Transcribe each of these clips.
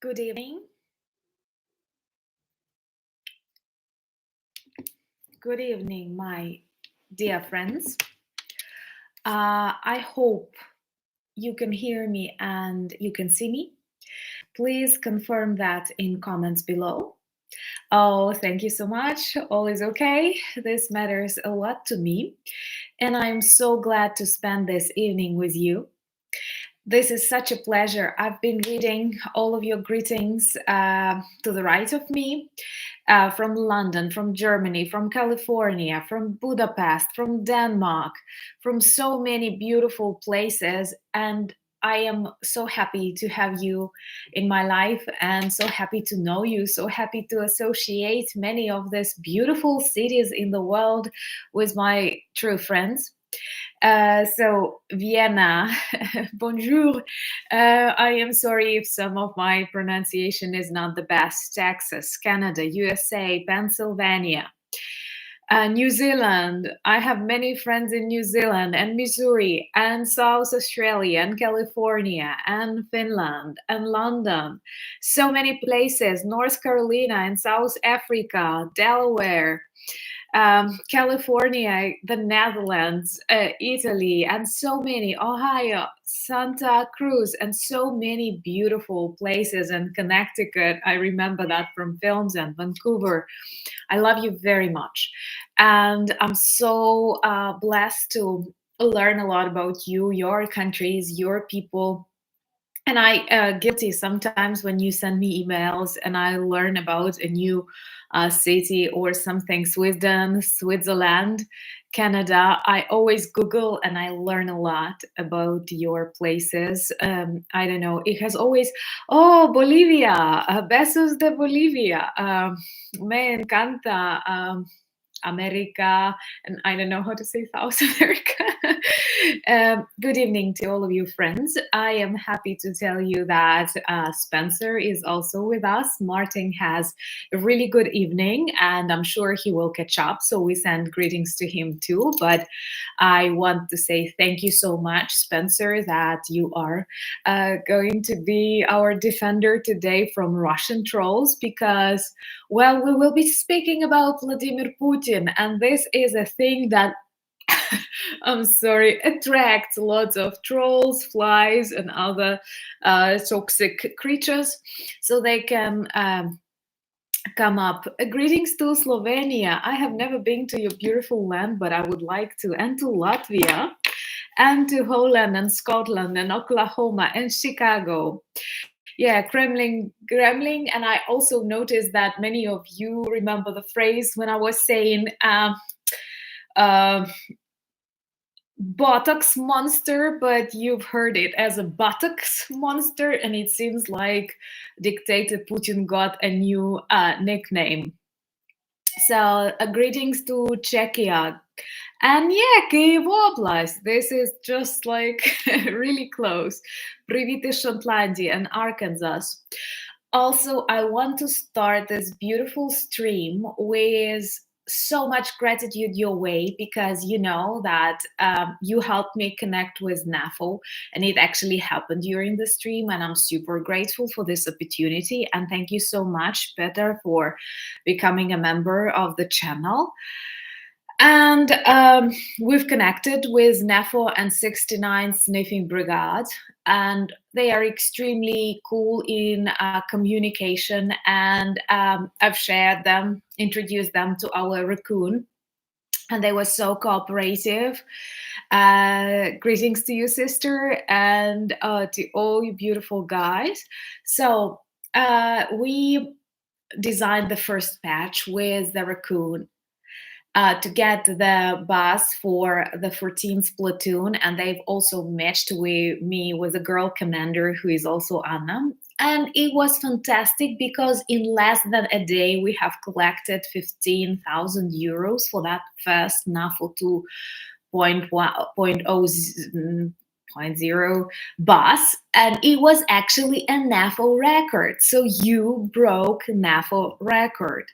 Good evening. Good evening, my dear friends. I hope you can hear me and you can see me. Please confirm that in comments below. Oh, thank you so much. All is okay. This matters a lot to me. And I'm so glad to spend this evening with you. This is such a pleasure. I've been reading all of your greetings to the right of me from London, from Germany, from California, from Budapest, from Denmark, from so many beautiful places. And I am so happy to have you in my life and so happy to know you, so happy to associate many of these beautiful cities in the world with my true friends. So Vienna, bonjour. I am sorry if some of my pronunciation is not the best. Texas, Canada, USA, Pennsylvania, New Zealand. I have many friends in New Zealand and Missouri and South Australia and California and Finland and London. So many places, North Carolina and South Africa, Delaware, California, the Netherlands, Italy, and so many, Ohio, Santa Cruz, and so many beautiful places, and Connecticut. I remember that from films, and Vancouver. I love you very much. And I'm so blessed to learn a lot about you, your countries, your people. And I guilty sometimes when you send me emails and I learn about a new city or something, Sweden, Switzerland, Canada. I always Google and I learn a lot about your places. I don't know. It has always, oh, Bolivia, besos de Bolivia. Me encanta. America, and I don't know how to say South America. Good evening to all of you friends. I am happy to tell you that Spencer is also with us. Martin has a really good evening and I'm sure he will catch up. So we send greetings to him too. But I want to say thank you so much, Spencer, that you are going to be our defender today from Russian trolls because, well, we will be speaking about Vladimir Putin, and this is a thing that I'm sorry, attracts lots of trolls, flies, and other toxic creatures, so they can come up. Greetings to Slovenia. I have never been to your beautiful land, but I would like to, and to Latvia, and to Holland and Scotland and Oklahoma and Chicago. Yeah, Gremlin. And I also noticed that many of you remember the phrase when I was saying uh, buttocks monster, but you've heard it as a buttocks monster, and it seems like dictator Putin got a new nickname. So greetings to Czechia. And yeah, Kyiv Oblast. This is just like really close. Привіт из Шотландии and Arkansas. Also, I want to start this beautiful stream with so much gratitude your way because you know that you helped me connect with NAFO and it actually happened during the stream and I'm super grateful for this opportunity and thank you so much, Peter, for becoming a member of the channel. And we've connected with NAFO and 69 Sniffing Brigade, and they are extremely cool in communication. And I've shared them, introduced them to our raccoon, and they were so cooperative. Greetings to you, sister, and to all you beautiful guys. So we designed the first patch with the raccoon to get the bus for the 14th platoon, and they've also matched with me with a girl commander who is also Anna. And it was fantastic because in less than a day we have collected 15,000 euros for that first NAFO 2.0 2.0 bus, and it was actually a NAFO record. So you broke NAFO record.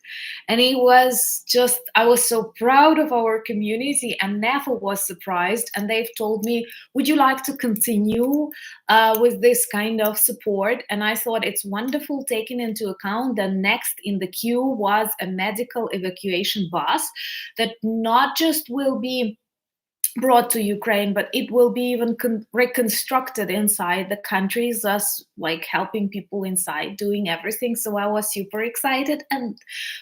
And it was just, I was so proud of our community, and NAFO was surprised, and they've told me, would you like to continue with this kind of support? And I thought it's wonderful, taking into account that next in the queue was a medical evacuation bus that not just will be brought to Ukraine, but it will be even reconstructed inside the countries, thus like helping people inside, doing everything. So I was super excited, and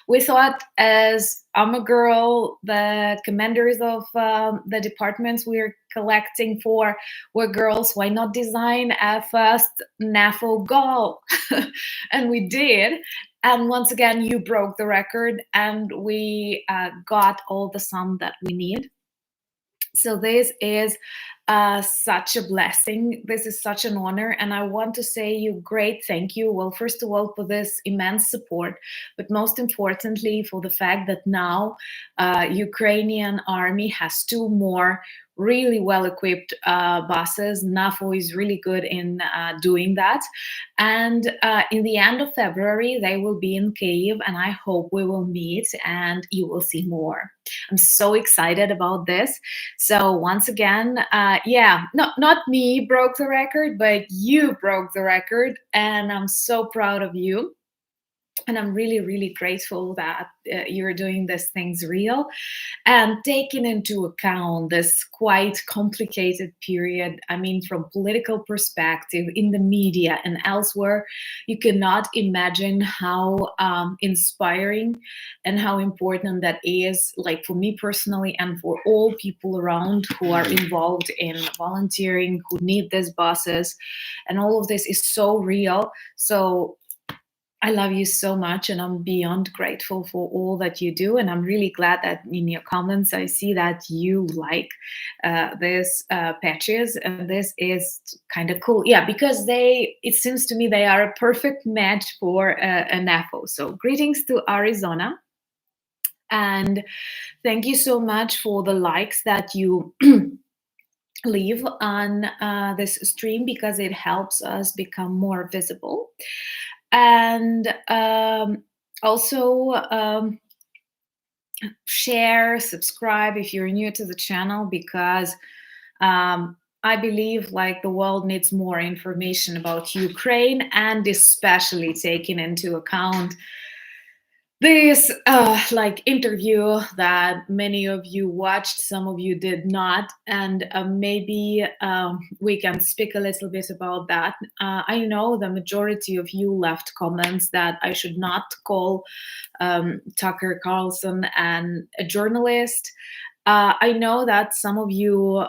we thought, as I'm a girl, the commanders of the departments we're collecting for were girls. Why not design a first NAFO goal? And we did. And once again, you broke the record, and we got all the sum that we need. So this is such a blessing. This is such an honor. And I want to say you great thank you. Well, first of all, for this immense support, but most importantly, for the fact that now Ukrainian army has 2 more really well-equipped buses. NAFO is really good in doing that. And in the end of February, they will be in Kyiv, and I hope we will meet and you will see more. I'm so excited about this. So once again, not me broke the record, but you broke the record, and I'm so proud of you. And I'm really, really grateful that you're doing these things real and taking into account this quite complicated period. I mean, from political perspective, in the media and elsewhere, you cannot imagine how inspiring and how important that is, like for me personally and for all people around who are involved in volunteering, who need these buses. And all of this is so real. So I love you so much, and I'm beyond grateful for all that you do. And I'm really glad that in your comments, I see that you like these patches, and this is kind of cool. Yeah, because it seems to me they are a perfect match for a NAFO. So greetings to Arizona. And thank you so much for the likes that you leave on this stream, because it helps us become more visible. And also share, subscribe if you're new to the channel, because I believe like the world needs more information about Ukraine, and especially taking into account this like interview that many of you watched, some of you did not, and maybe we can speak a little bit about that. I know the majority of you left comments that I should not call Tucker Carlson a journalist. I know that some of you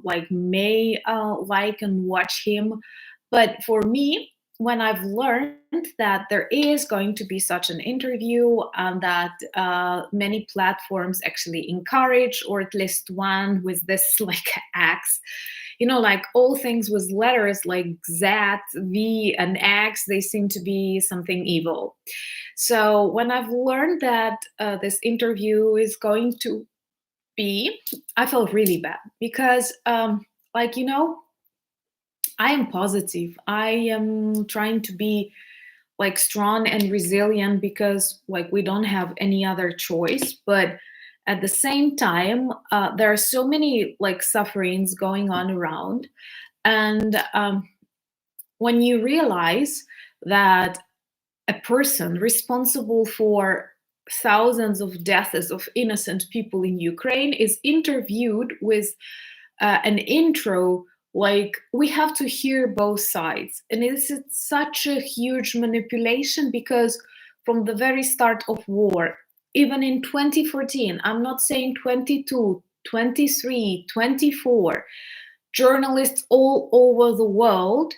like may like and watch him, but for me, when I've learned that there is going to be such an interview, and that many platforms actually encourage, or at least one with this like X, you know, like all things with letters like Z, V, and X, they seem to be something evil. So when I've learned that this interview is going to be, I felt really bad, because like, you know, I am positive. I am trying to be like strong and resilient, because like we don't have any other choice. But at the same time, there are so many like sufferings going on around. And when you realize that a person responsible for thousands of deaths of innocent people in Ukraine is interviewed with an intro, like we have to hear both sides. And it's such a huge manipulation, because from the very start of war, even in 2014, I'm not saying 22, 23, 24, journalists all over the world,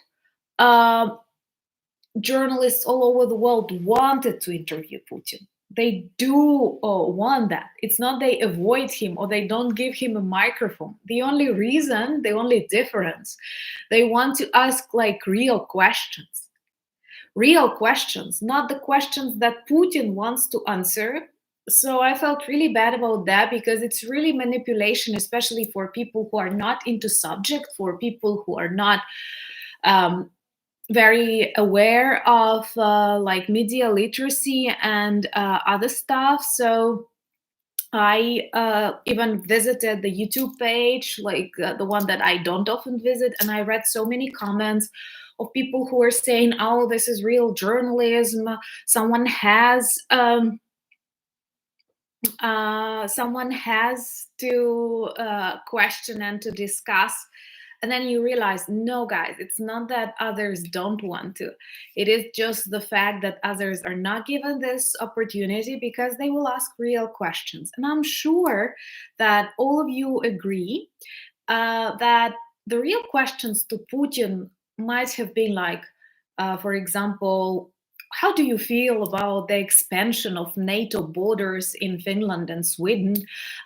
wanted to interview Putin. They do want that. It's not they avoid him or they don't give him a microphone. The only reason, the only difference, they want to ask like real questions, not the questions that Putin wants to answer, So I felt really bad about that because it's really manipulation, especially for people who are not into subject, for people who are not um, very aware of like media literacy and other stuff. So I even visited the YouTube page, like the one that I don't often visit, and I read so many comments of people who are saying, "Oh, this is real journalism. Someone has." Someone has to question and to discuss, and then you realize, no guys, it's not that others don't want to, it is just the fact that others are not given this opportunity because they will ask real questions. And I'm sure that all of you agree that the real questions to Putin might have been like, for example, how do you feel about the expansion of NATO borders in Finland and Sweden?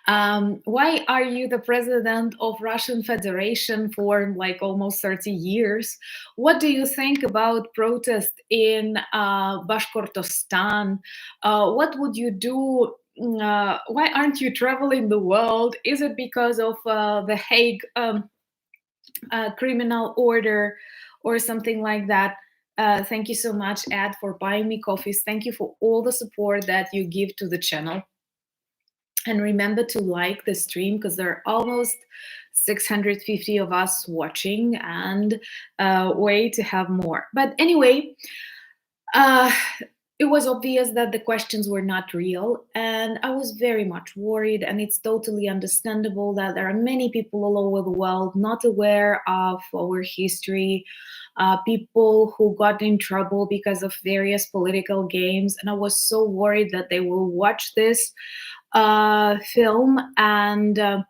Why are you the president of Russian Federation for like almost 30 years? What do you think about protest in Bashkortostan? What would you do? Why aren't you traveling the world? Is it because of the Hague criminal order or something like that? Thank you so much, Ed, for buying me coffees. Thank you for all the support that you give to the channel. And remember to like the stream because there are almost 650 of us watching and way to have more. But anyway, uh, it was obvious that the questions were not real, and I was very much worried. And it's totally understandable that there are many people all over the world not aware of our history, people who got in trouble because of various political games. And I was so worried that they will watch this film and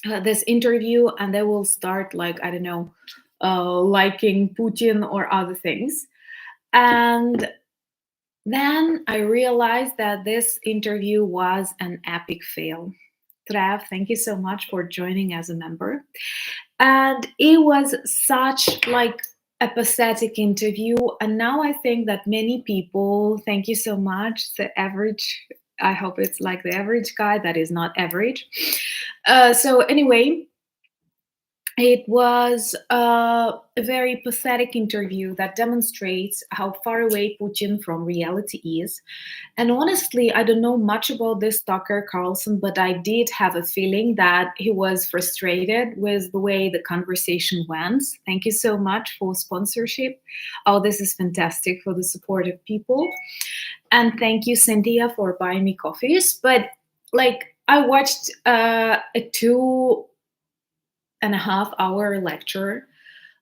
this interview, and they will start, like, I don't know, liking Putin or other things. And then I realized that this interview was an epic fail. Trav, thank you so much for joining as a member. And it was such like a pathetic interview. And now I think that many people, thank you so much, the average, I hope it's like the average guy that is not average. So anyway, it was a very pathetic interview that demonstrates how far away Putin from reality is. And honestly, I don't know much about this Tucker Carlson, but I did have a feeling that he was frustrated with the way the conversation went. Thank you so much for sponsorship. Oh, this is fantastic for the support of people. And thank you, Cynthia, for buying me coffees. But like, I watched a 2.5 hour lecture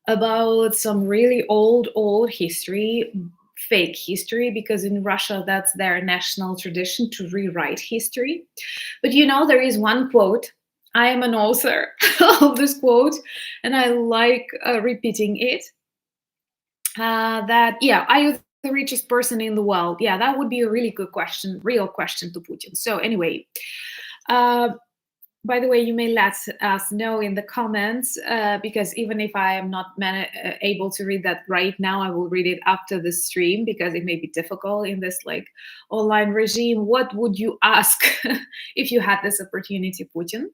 about some really old history, fake history, because in Russia that's their national tradition to rewrite history. But you know, there is one quote. I am an author of this quote, and I like repeating it. That, yeah, are you the richest person in the world? Yeah, that would be a really good question, real question to Putin. So anyway, by the way, you may let us know in the comments, because even if I am not able to read that right now, I will read it after the stream because it may be difficult in this like online regime. What would you ask if you had this opportunity, Putin?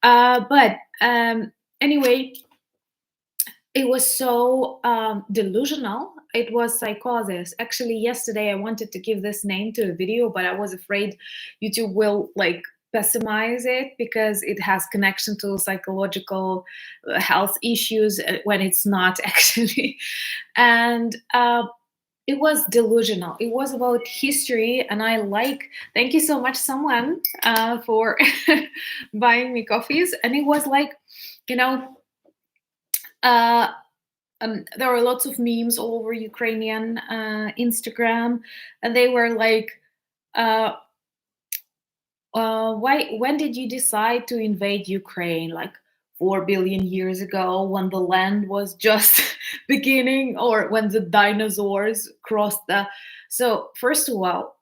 But anyway, it was so delusional. It was psychosis. Actually, yesterday I wanted to give this name to a video, but I was afraid YouTube will like pessimize it because it has connection to psychological health issues when it's not actually. And it was delusional. It was about history, and I like. Thank you so much, someone, for buying me coffees. And it was like, you know. Uh, there were lots of memes all over Ukrainian Instagram, and they were like, uh, "Why? When did you decide to invade Ukraine? Like 4 billion years ago, when the land was just beginning, or when the dinosaurs crossed the?" So first of all,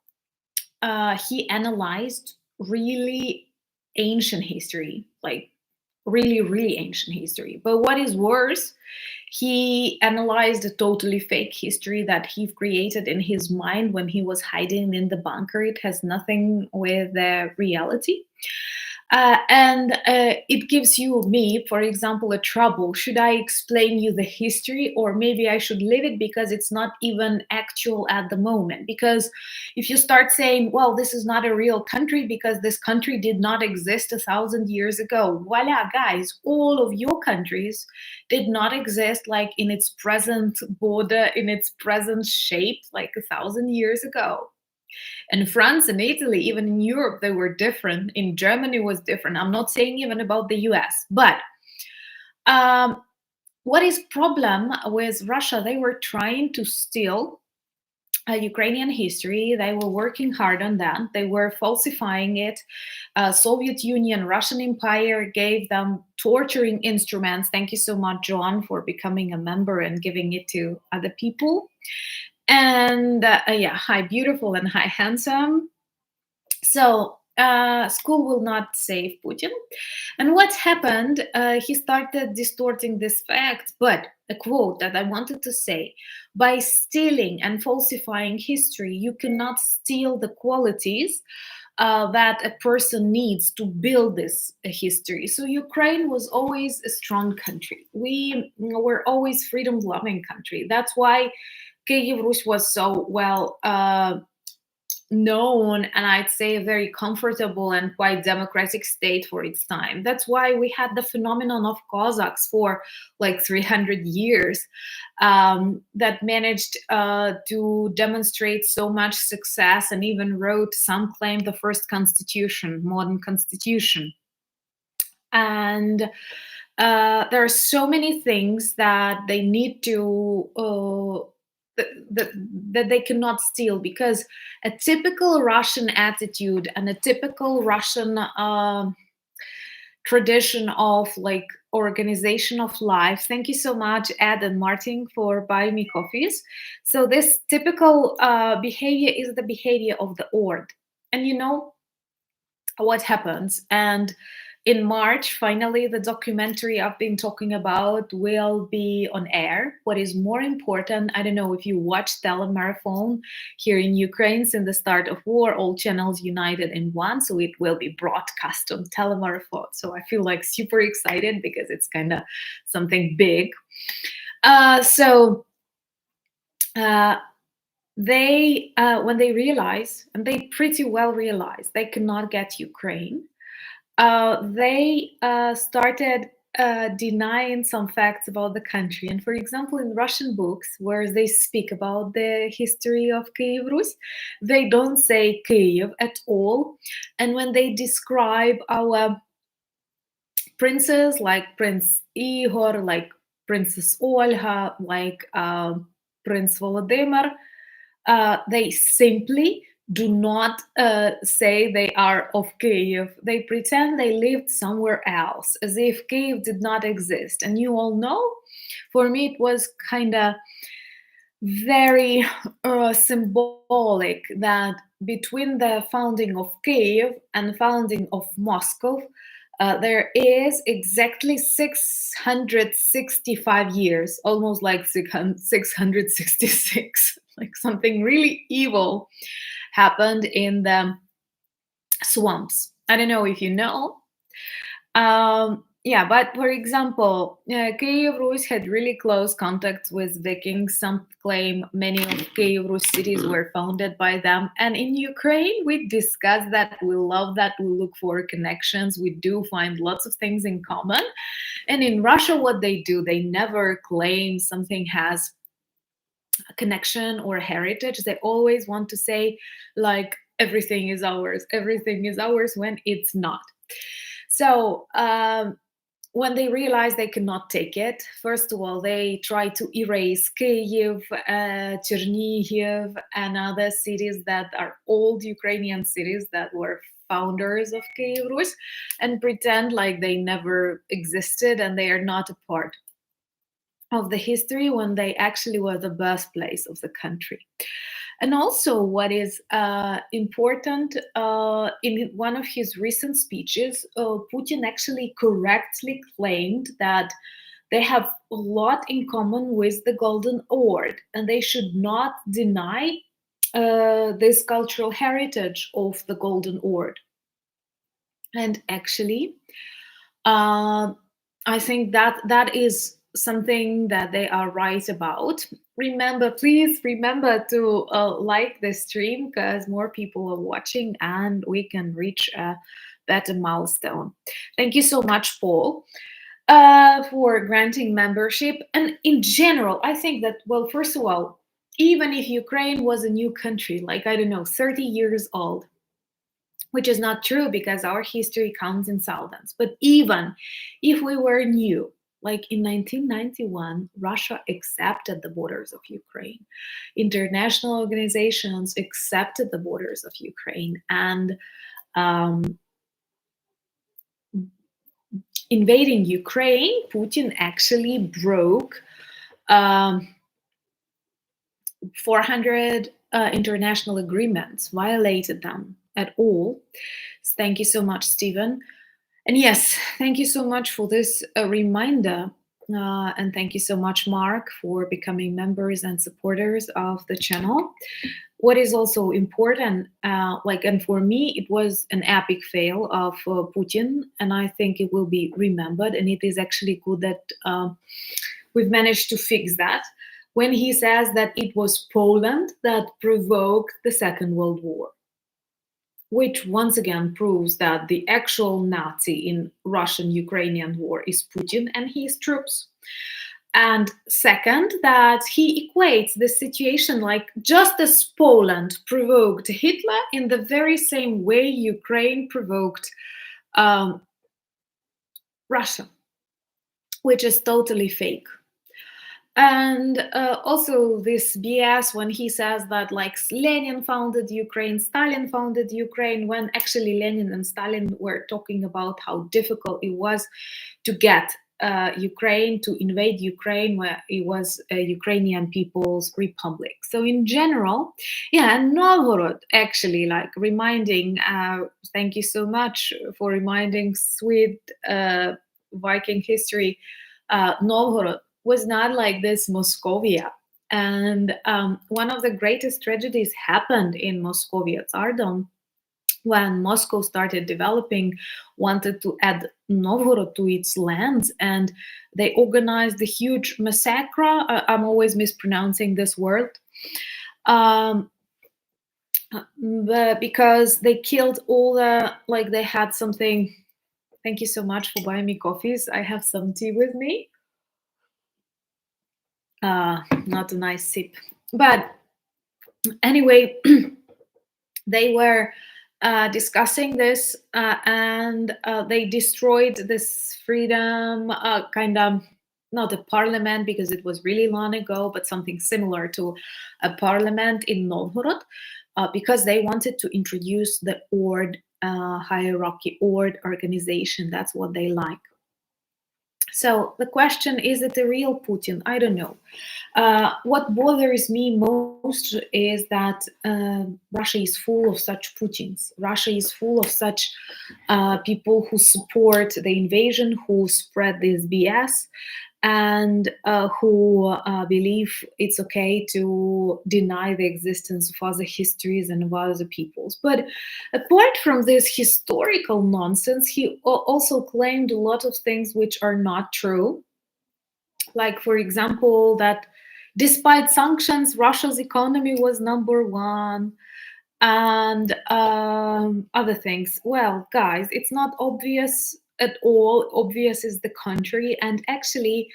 he analyzed really ancient history, like really ancient history. But what is worse, He analyzed a totally fake history that he created in his mind when he was hiding in the bunker. It has nothing with the reality. And it gives you, me, for example, a trouble. Should I explain you the history, or maybe I should leave it because it's not even actual at the moment? Because if you start saying, well, this is not a real country because this country did not exist 1,000 years ago, voila, guys, all of your countries did not exist like in its present border, in its present shape, like 1,000 years ago. And France and Italy, even in Europe, they were different. In Germany was different. I'm not saying even about the US. But what is problem with Russia? They were trying to steal Ukrainian history. They were working hard on that. They were falsifying it. Soviet Union, Russian Empire gave them torturing instruments. Thank you so much, John, for becoming a member and giving it to other people. And yeah, hi beautiful and hi handsome. So school will not save Putin. And what happened? He started distorting this fact. But a quote that I wanted to say: by stealing and falsifying history, you cannot steal the qualities that a person needs to build this history. So Ukraine was always a strong country. We were always freedom-loving country. That's why Kiev Rus was so well known, and I'd say a very comfortable and quite democratic state for its time. That's why we had the phenomenon of Cossacks for like 300 years that managed to demonstrate so much success, and even wrote, some claim, the first constitution, modern constitution. And there are so many things that they need to that they cannot steal, because a typical Russian attitude and a typical Russian tradition of like organization of life. Thank you so much, Ed and Martin, for buying me coffees. So this typical behavior is the behavior of the Ord. And you know what happens? And in March, finally, the documentary I've been talking about will be on air. What is more important, I don't know if you watch Telemarathon here in Ukraine since the start of war, all channels united in one, so it will be broadcast on Telemarathon. So I feel like super excited because it's kind of something big. They, when they realize, and they pretty well realize, they cannot get Ukraine, they started denying some facts about the country. And for example, in Russian books, where they speak about the history of Kiev Rus, they don't say Kiev at all. And when they describe our princes, like Prince Igor, like Princess Olga, like Prince Volodymyr, they simply do not say they are of Kiev. They pretend they lived somewhere else, as if Kiev did not exist. And you all know, for me, it was kind of very symbolic that between the founding of Kiev and founding of Moscow, there is exactly 665 years, almost like 666, like something really evil happened in the swamps. I don't know if you know. Yeah, but for example, Kiev Rus had really close contacts with Vikings. Some claim many of Kiev Rus cities were founded by them. And in Ukraine, we discuss that, we love that, we look for connections, we do find lots of things in common. And in Russia, what they do, they never claim something has a connection or heritage. They always want to say, like, everything is ours, when it's not. So when they realize they cannot take it, first of all, they try to erase Kyiv, Chernihiv, and other cities that are old Ukrainian cities that were founders of Kiev Rus, and pretend like they never existed and they are not a part of the history, when they actually were the birthplace of the country. And also, what is important, in one of his recent speeches, Putin actually correctly claimed that they have a lot in common with the Golden Horde, and they should not deny this cultural heritage of the Golden Horde. And actually, I think that that is something that they are right about. Remember, please remember to like this stream, because more people are watching and we can reach a better milestone. Thank you so much, Paul, for granting membership. And in general, I think that, well, first of all, even if Ukraine was a new country, like, I don't know, 30 years old, which is not true because our history counts in thousands. But even if we were new, like in 1991, Russia accepted the borders of Ukraine. International organizations accepted the borders of Ukraine. And invading Ukraine, Putin actually broke 400 international agreements, violated them at all. So thank you so much, Stephen. And yes, thank you so much for this reminder. And thank you so much, Mark, for becoming members and supporters of the channel. What is also important, and for me, it was an epic fail of Putin, and I think it will be remembered. And it is actually good that we've managed to fix that. When he says that it was Poland that provoked the Second World War, which once again proves that the actual Nazi in Russian-Ukrainian war is Putin and his troops. And second, that he equates the situation like just as Poland provoked Hitler, in the very same way Ukraine provoked Russia, which is totally fake. And also this BS when he says that like Lenin founded Ukraine, Stalin founded Ukraine, when actually Lenin and Stalin were talking about how difficult it was to get Ukraine, to invade Ukraine, where it was a Ukrainian People's Republic. So in general, yeah, and Novgorod actually, like reminding, thank you so much for reminding sweet Viking history, Novgorod was not like this Moscovia. And one of the greatest tragedies happened in Moscovia Tsardom when Moscow started developing, wanted to add Novgorod to its lands, and they organized a huge massacre. I'm always mispronouncing this word. Because they killed all the, like they had something. Thank you so much for buying me coffees. I have some tea with me. Not a nice sip, but anyway, they were discussing this and they destroyed this freedom, kind of not a parliament because it was really long ago, but something similar to a parliament in Novgorod, because they wanted to introduce the Horde hierarchy, Horde organization. That's what they like. So the question, is it a real Putin? I don't know. What bothers me most is that Russia is full of such Putins. Russia is full of such people who support the invasion, who spread this BS, and who believe it's okay to deny the existence of other histories and of other peoples. But apart from this historical nonsense, he also claimed a lot of things which are not true. Like, for example, that despite sanctions, Russia's economy was number one, and other things. Well, guys, it's not obvious at all. Obvious is the country. And actually,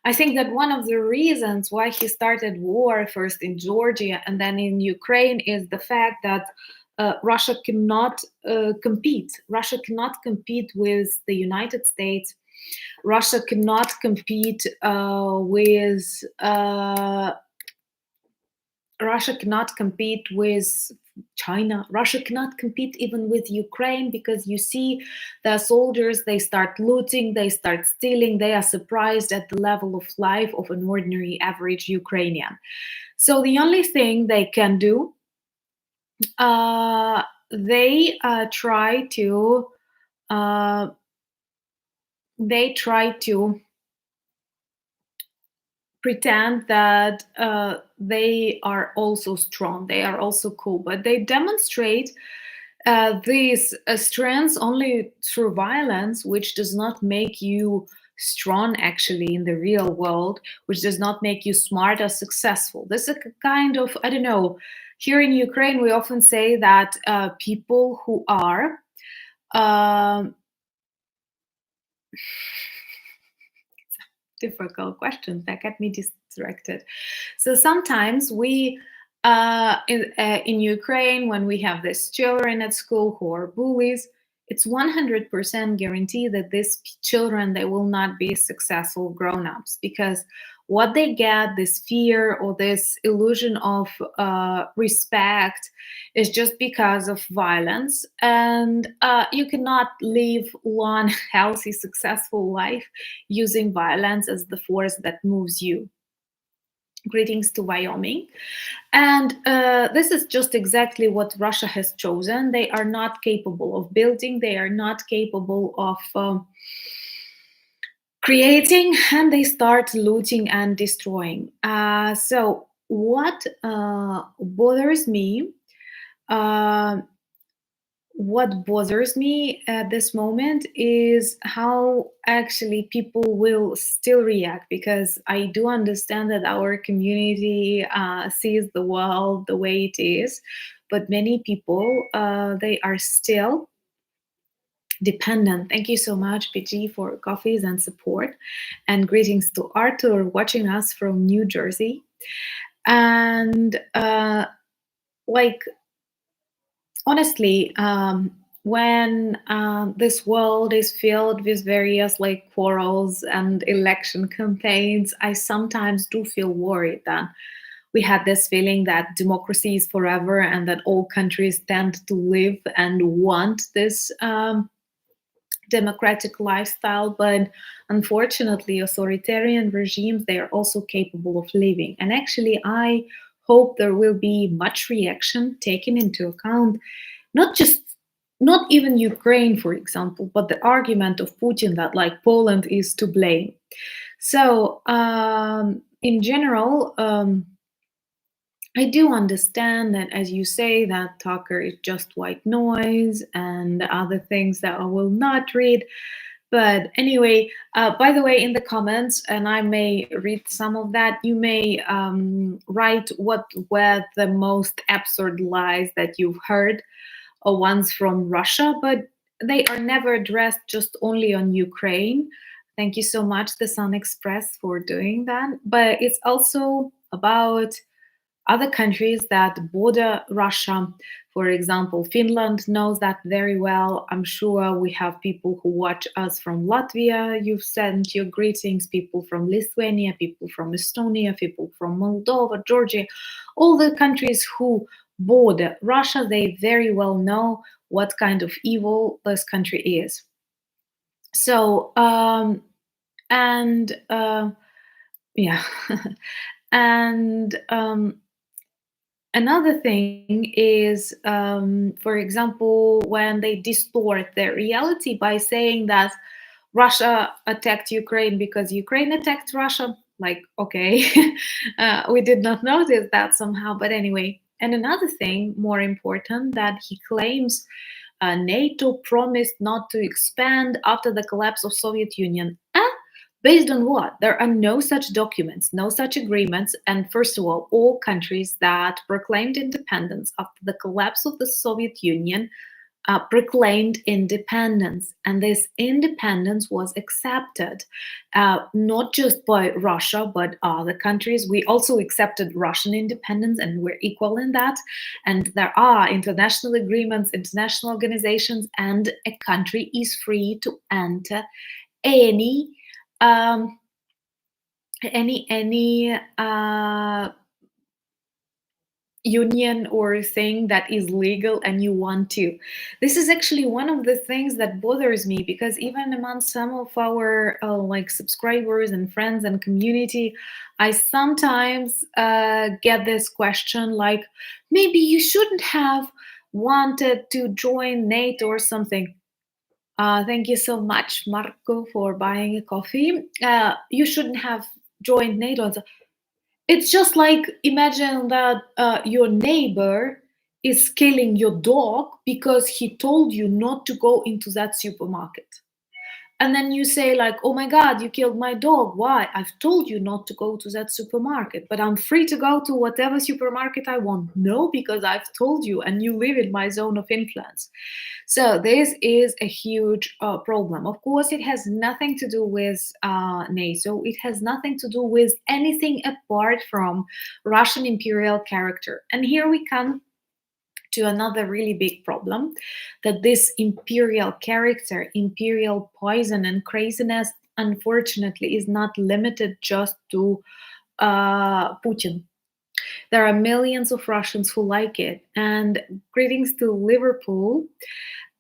I think that one of the reasons why he started war first in Georgia and then in Ukraine is the fact that Russia cannot compete. Russia cannot compete with the United States. Russia cannot compete with Russia cannot compete with China. Russia cannot compete even with Ukraine, because you see the soldiers, they start looting, they start stealing, they are surprised at the level of life of an ordinary average Ukrainian. So the only thing they can do, they try to pretend that they are also strong, they are also cool, but they demonstrate these strengths only through violence, which does not make you strong actually in the real world, which does not make you smart or successful. This is a kind of, I don't know, here in Ukraine, we often say that people who are um, difficult questions that get me distracted. So sometimes we, in Ukraine, when we have these children at school who are bullies, it's 100% guarantee that these children, they will not be successful grown-ups, because what they get, this fear or this illusion of respect, is just because of violence. And you cannot live one healthy, successful life using violence as the force that moves you. Greetings to Wyoming. And this is just exactly what Russia has chosen. They are not capable of building, they are not capable of creating, and they start looting and destroying. So, what bothers me? Uh, what bothers me at this moment is how actually people will still react, because I do understand that our community sees the world the way it is, but many people, they are still dependent. Thank you so much, PG, for coffees and support, and greetings to Arthur watching us from New Jersey. And like, honestly, when this world is filled with various like quarrels and election campaigns, I sometimes do feel worried that we had this feeling that democracy is forever and that all countries tend to live and want this democratic lifestyle. But unfortunately, authoritarian regimes, they are also capable of living. And actually, I hope there will be much reaction taken into account, not even Ukraine, for example, but the argument of Putin that like Poland is to blame. So in general, I do understand that, as you say, that Tucker is just white noise and other things that I will not read. But anyway, by the way, in the comments, and I may read some of that, you may write what were the most absurd lies that you've heard, or ones from Russia, but they are never addressed just only on Ukraine. Thank you so much, the Sun Express, for doing that. But it's also about other countries that border Russia. For example, Finland knows that very well. I'm sure we have people who watch us from Latvia. You've sent your greetings, people from Lithuania, people from Estonia, people from Moldova, Georgia, all the countries who border Russia, they very well know what kind of evil this country is. So, and yeah, and another thing is, for example, when they distort their reality by saying that Russia attacked Ukraine because Ukraine attacked Russia. Like, okay, we did not notice that somehow. But anyway, and another thing more important, that he claims NATO promised not to expand after the collapse of Soviet Union. Based on what? There are no such documents, no such agreements. And first of all countries that proclaimed independence after the collapse of the Soviet Union proclaimed independence. And this independence was accepted not just by Russia, but other countries. We also accepted Russian independence, and we're equal in that. And there are international agreements, international organizations, and a country is free to enter any um, union or thing that is legal and you want to. This is actually one of the things that bothers me, because even among some of our like subscribers and friends and community, I sometimes get this question like, maybe you shouldn't have wanted to join NATO or something. Thank you so much, Marco, for buying a coffee. You shouldn't have joined NATO. And so it's just like imagine that your neighbor is killing your dog because he told you not to go into that supermarket. And then you say like, oh my god, you killed my dog. Why? I've told you not to go to that supermarket, but I'm free to go to whatever supermarket I want. No, because I've told you and you live in my zone of influence. So this is a huge problem. Of course, it has nothing to do with NATO. It has nothing to do with anything apart from Russian imperial character. And here we come to another really big problem, that this imperial character, imperial poison and craziness, unfortunately, is not limited just to Putin. There are millions of Russians who like it. And greetings to Liverpool.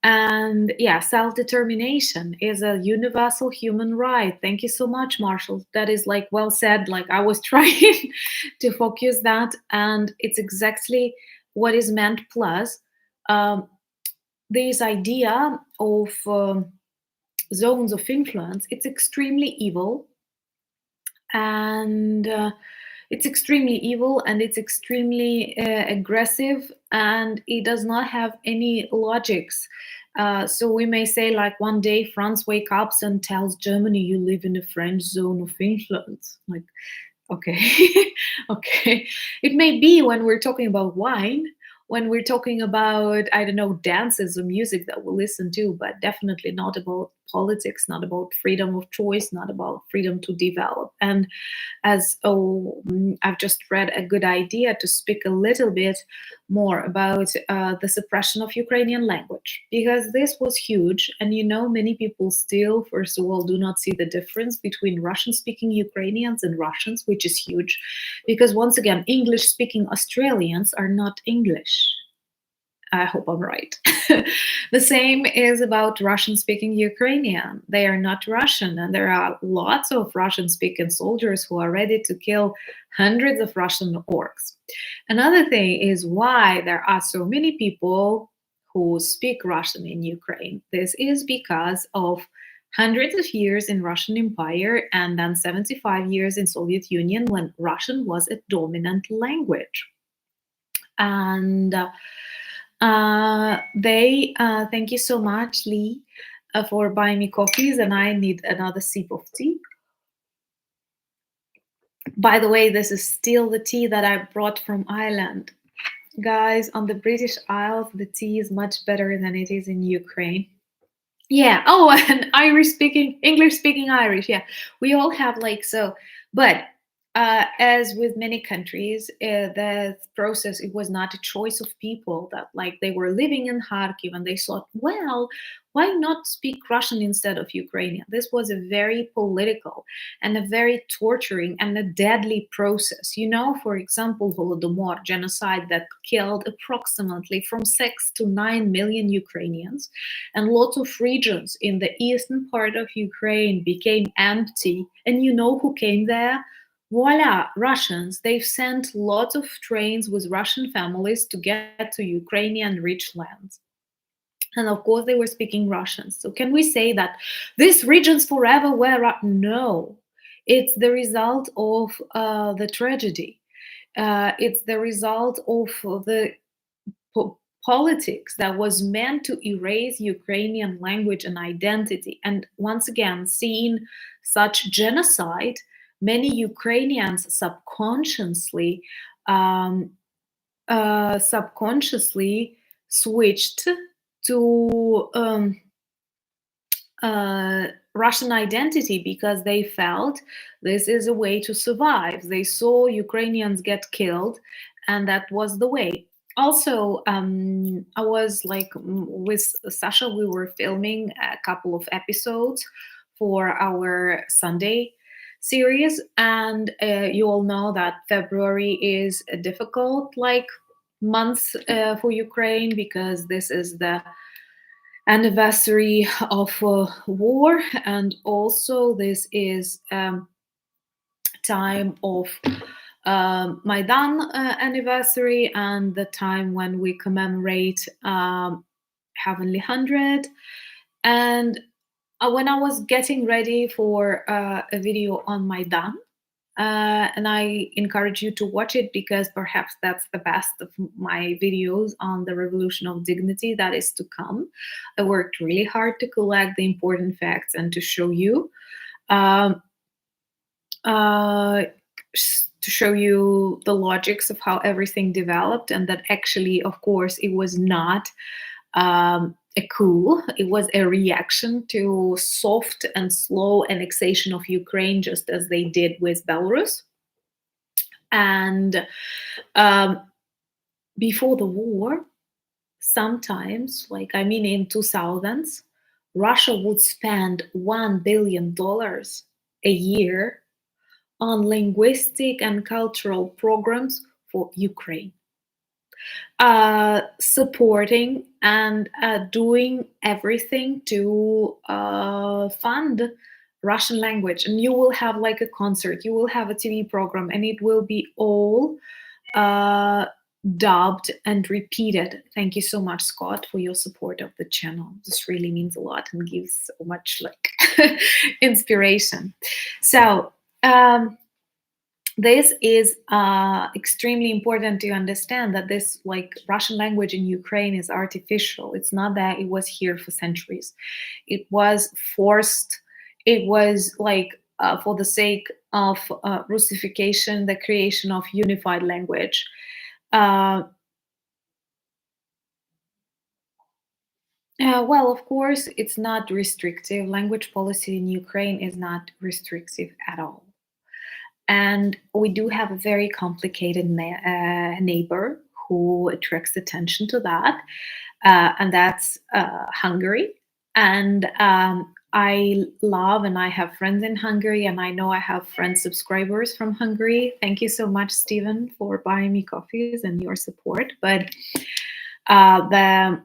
And yeah, self-determination is a universal human right. Thank you so much, Marshall. That is like well said. Like I was trying to focus that, and it's exactly what is meant. Plus, um, this idea of zones of influence, it's extremely evil, and it's extremely evil, and it's extremely aggressive, and it does not have any logics. So we may say like one day France wakes up and tells Germany, you live in a French zone of influence. Like, okay. Okay, it may be when we're talking about wine, when we're talking about, I don't know, dances or music that we listen to, but definitely not about politics, not about freedom of choice, not about freedom to develop. And as I've just read a good idea to speak a little bit more about the suppression of Ukrainian language, because this was huge. And you know, many people still, first of all, do not see the difference between Russian speaking Ukrainians and Russians, which is huge, because once again, English speaking Australians are not English. I hope I'm right. The same is about Russian speaking Ukrainian. They are not Russian, and there are lots of Russian speaking soldiers who are ready to kill hundreds of Russian orcs. Another thing is why there are so many people who speak Russian in Ukraine. This is because of hundreds of years in Russian Empire and then 75 years in Soviet Union when Russian was a dominant language. And thank you so much, Lee, for buying me coffees, and I need another sip of tea. By the way, this is still the tea that I brought from Ireland. Guys, on the British Isles, the tea is much better than it is in Ukraine. Yeah. Oh, and English speaking Irish. Yeah. We all have like so, but as with many countries, the process, it was not a choice of people that like they were living in Kharkiv and they thought, well, why not speak Russian instead of Ukrainian? This was a very political and a very torturing and a deadly process. You know, for example, Holodomor, genocide that killed approximately from 6 to 9 million Ukrainians, and lots of regions in the eastern part of Ukraine became empty. And you know who came there? Voila, Russians. They've sent lots of trains with Russian families to get to Ukrainian rich lands. And of course, they were speaking Russian. So can we say that these regions forever were? No, it's the result of the tragedy. It's the result of the politics that was meant to erase Ukrainian language and identity. And once again, seeing such genocide, many Ukrainians subconsciously switched to Russian identity because they felt this is a way to survive. They saw Ukrainians get killed, and that was the way. Also, I was like with Sasha, we were filming a couple of episodes for our Sunday series, and you all know that February is a difficult like month for Ukraine because this is the anniversary of war, and also this is time of Maidan anniversary, and the time when we commemorate Heavenly 100. And when I was getting ready for a video on Maidan, And I encourage you to watch it because perhaps that's the best of my videos on the revolution of dignity that is to come. I worked really hard to collect the important facts and to show you. Um, uh, to show you the logics of how everything developed, and that actually, of course, it was not a coup. It was a reaction to soft and slow annexation of Ukraine, just as they did with Belarus. And um, before the war, sometimes, like I mean, in 2000s, Russia would spend $1 billion a year on linguistic and cultural programs for Ukraine, supporting and doing everything to fund Russian language. And you will have like a concert, you will have a TV program, and it will be all uh, dubbed and repeated. Thank you so much, Scott, for your support of the channel. This really means a lot and gives so much like inspiration. So this is extremely important to understand, that this like Russian language in Ukraine is artificial. It's not that it was here for centuries. It was forced. It was like for the sake of Russification, the creation of unified language. Well, of course, it's not restrictive. Language policy in Ukraine is not restrictive at all. And we do have a very complicated neighbor who attracts attention to that, and that's Hungary. And I love, and I have friends in Hungary, and I know I have friends, subscribers from Hungary. Thank you so much, Stephen, for buying me coffees and your support. But the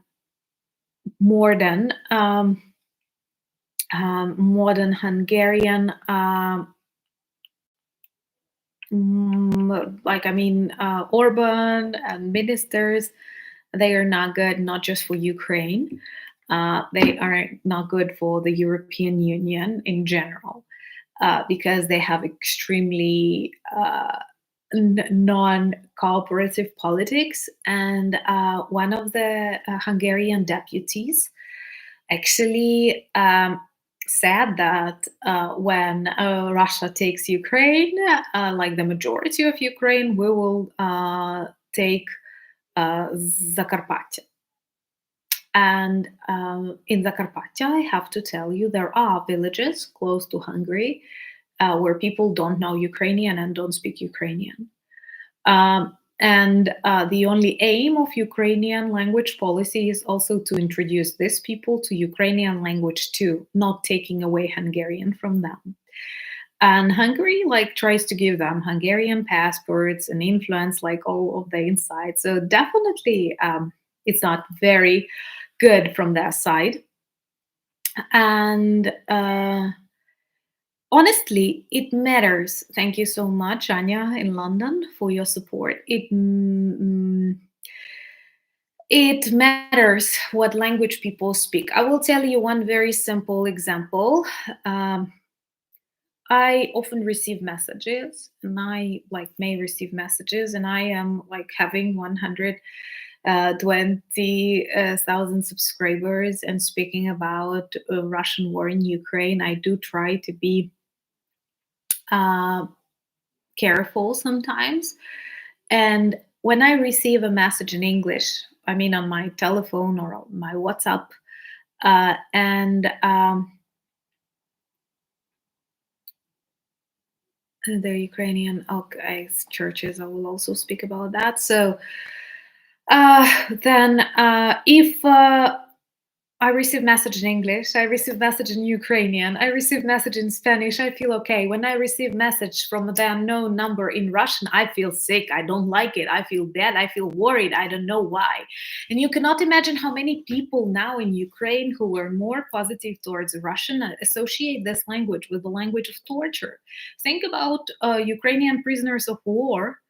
modern Hungarian like I mean Orban and ministers, they are not good, not just for Ukraine. They are not good for the European Union in general, because they have extremely non-cooperative politics. And one of the Hungarian deputies actually said that when Russia takes Ukraine, like the majority of Ukraine, we will take Zakarpattia. And in Zakarpattia, I have to tell you, there are villages close to Hungary where people don't know Ukrainian and don't speak Ukrainian. And the only aim of Ukrainian language policy is also to introduce these people to Ukrainian language too, not taking away Hungarian from them. And Hungary like tries to give them Hungarian passports and influence like all of the inside. So definitely it's not very good from their side. And honestly, it matters. Thank you so much, Anya, in London, for your support. It matters what language people speak. I will tell you one very simple example. I often receive messages, and I like may receive messages, and I am like having 120,000 subscribers and speaking about Russian war in Ukraine. I do try to be careful sometimes. And when I receive a message in English, I mean on my telephone or on my WhatsApp, and the Ukrainian churches, I will also speak about that. So then if I receive message in English, I receive message in Ukrainian, I receive message in Spanish, I feel okay. When I receive message from the unknown number in Russian, I feel sick, I don't like it, I feel bad, I feel worried, I don't know why. And you cannot imagine how many people now in Ukraine who were more positive towards Russian associate this language with the language of torture. Think about Ukrainian prisoners of war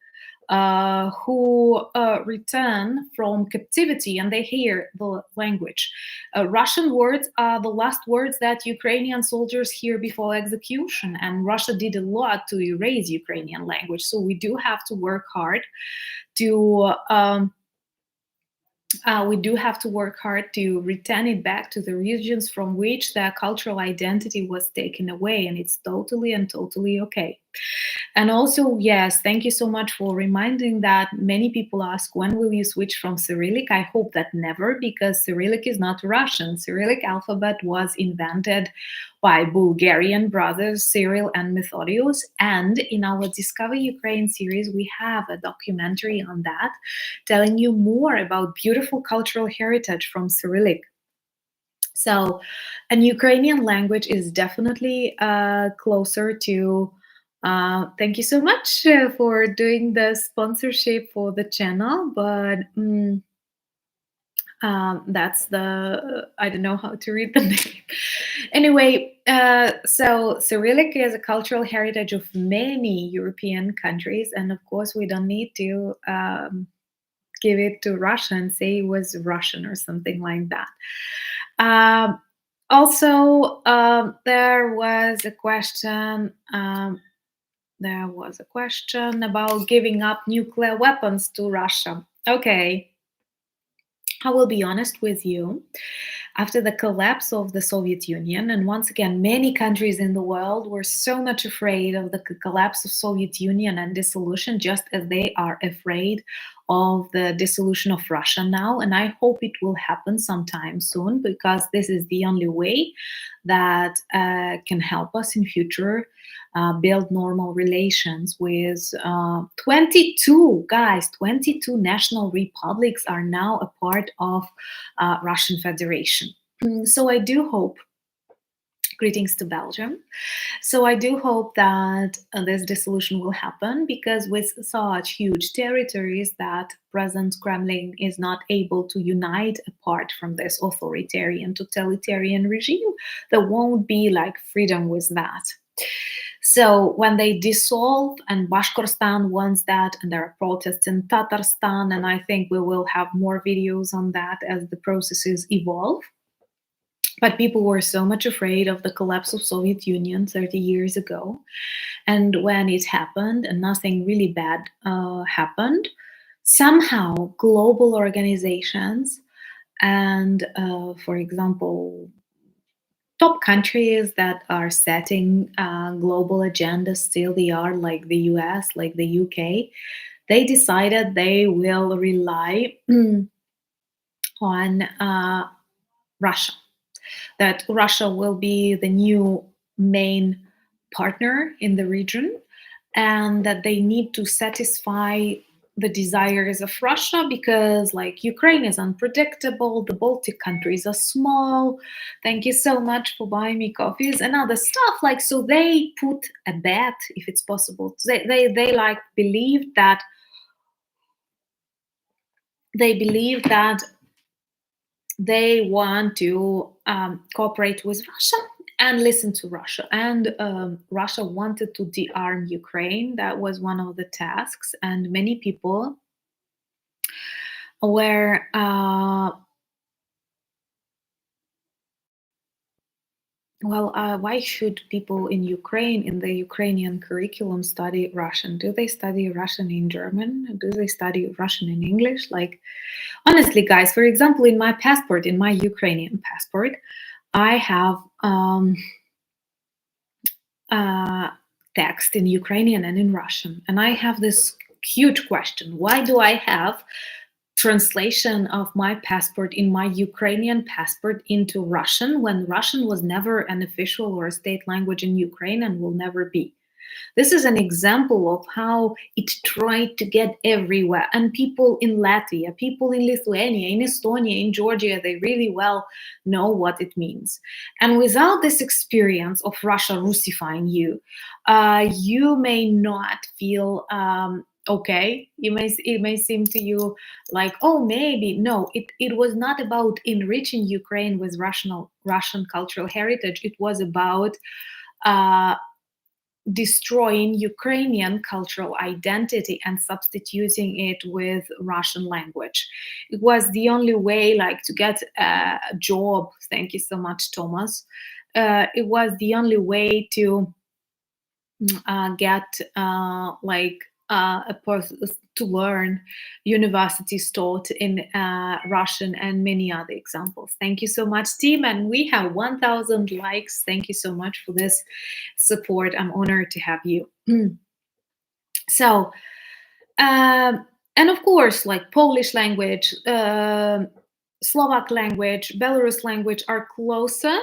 who return from captivity and they hear the language. Russian words are the last words that Ukrainian soldiers hear before execution, and Russia did a lot to erase Ukrainian language. So we do have to work hard to to return it back to the regions from which their cultural identity was taken away, and it's totally okay. And also, yes, thank you so much for reminding that. Many people ask, when will you switch from Cyrillic? I hope that never, because Cyrillic is not Russian. Cyrillic alphabet was invented by Bulgarian brothers Cyril and Methodios. And in our Discover Ukraine series, we have a documentary on that, telling you more about beautiful cultural heritage from Cyrillic. So, and Ukrainian language is definitely closer to. Thank you so much for doing the sponsorship for the channel, but that's the I don't know how to read the name. Anyway, so Cyrillic is a cultural heritage of many European countries, and of course, we don't need to give it to Russia and say it was Russian or something like that. Also, there was a question. There was a question about giving up nuclear weapons to Russia. Okay, I will be honest with you. After the collapse of the Soviet Union, and once again, many countries in the world were so much afraid of the collapse of Soviet Union and dissolution, just as they are afraid of the dissolution of Russia now. And I hope it will happen sometime soon, because this is the only way that can help us in future build normal relations with 22 national republics are now a part of Russian Federation. So I do hope, greetings to Belgium. So I do hope that this dissolution will happen, because with such huge territories that present Kremlin is not able to unite apart from this authoritarian, totalitarian regime, there won't be like freedom with that. So when they dissolve, and Bashkortostan wants that, and there are protests in Tatarstan, and I think we will have more videos on that as the processes evolve. But people were so much afraid of the collapse of Soviet Union 30 years ago. And when it happened and nothing really bad happened, somehow global organizations and, for example, top countries that are setting global agendas, still they are, like the US, like the UK, they decided they will rely on Russia. That Russia will be the new main partner in the region, and that they need to satisfy the desires of Russia, because like Ukraine is unpredictable, the Baltic countries are small. Thank you so much for buying me coffees and other stuff. Like, so they put a bet, if it's possible. They like believe that they want to cooperate with Russia and listen to Russia. And Russia wanted to de-arm Ukraine. That was one of the tasks. And many people were why should people in Ukraine, in the Ukrainian curriculum, study Russian? Do they study Russian in German? Do they study Russian in English? Like, honestly, guys, for example, in my passport, in my Ukrainian passport, I have text in Ukrainian and in Russian. And I have this huge question. Why do I have translation of my passport in my Ukrainian passport into Russian when Russian was never an official or a state language in Ukraine and will never be? This is an example of how it tried to get everywhere. And people in Latvia, people in Lithuania, in Estonia, in Georgia, they really well know what it means. And without this experience of Russia Russifying you, you may not feel okay. It may seem to you like, oh, maybe. No, it was not about enriching Ukraine with Russian cultural heritage. It was about destroying Ukrainian cultural identity and substituting it with Russian language. It was the only way, like, to get a job. Thank you so much, Thomas. It was the only way to get to learn. Universities taught in Russian, and many other examples. Thank you so much, team. And we have 1,000 likes. Thank you so much for this support. I'm honored to have you. So, and of course, like Polish language, Slovak language, Belarus language are closer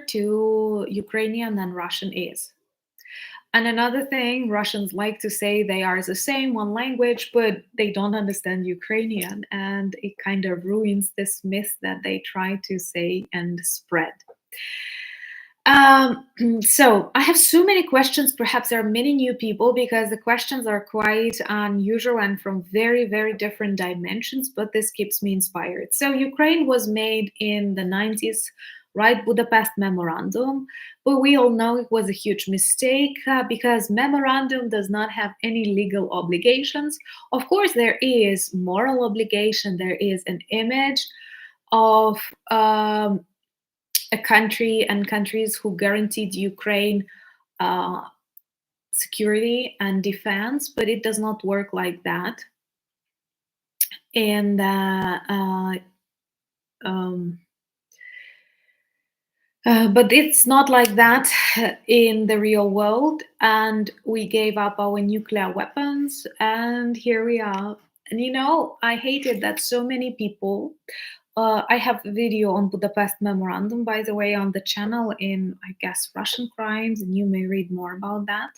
to Ukrainian than Russian is. And another thing, Russians like to say they are the same, one language, but they don't understand Ukrainian. And it kind of ruins this myth that they try to say and spread. So I have so many questions. Perhaps there are many new people because the questions are quite unusual and from very, very different dimensions, but this keeps me inspired. So Ukraine was made in the 90s, right? Budapest Memorandum, but we all know it was a huge mistake because memorandum does not have any legal obligations. Of course, there is moral obligation. There is an image of a country and countries who guaranteed Ukraine security and defense, but it does not work like that. And but it's not like that in the real world. And we gave up our nuclear weapons, and here we are. And you know, I hated that so many people. I have a video on Budapest Memorandum, by the way, on the channel in, I guess, Russian crimes, and you may read more about that.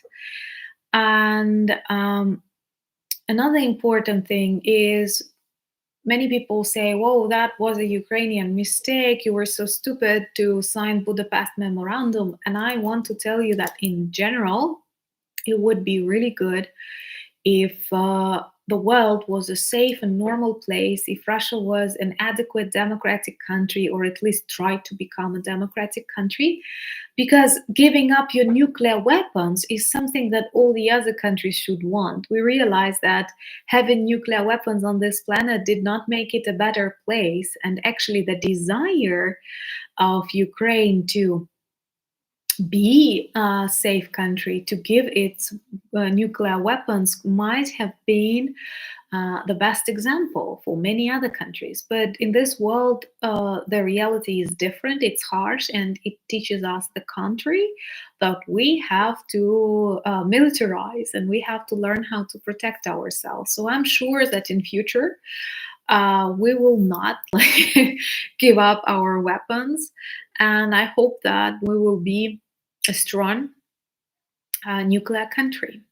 And another important thing is many people say, whoa, that was a Ukrainian mistake. You were so stupid to sign Budapest Memorandum. And I want to tell you that in general, it would be really good if the world was a safe and normal place, if Russia was an adequate democratic country, or at least tried to become a democratic country, because giving up your nuclear weapons is something that all the other countries should want. We realize that having nuclear weapons on this planet did not make it a better place, and actually the desire of Ukraine to be a safe country, to give its nuclear weapons, might have been the best example for many other countries. But in this world, the reality is different. It's harsh, and it teaches us the contrary, that we have to militarize and we have to learn how to protect ourselves. So I'm sure that in future, we will not give up our weapons, and I hope that we will be a strong nuclear country.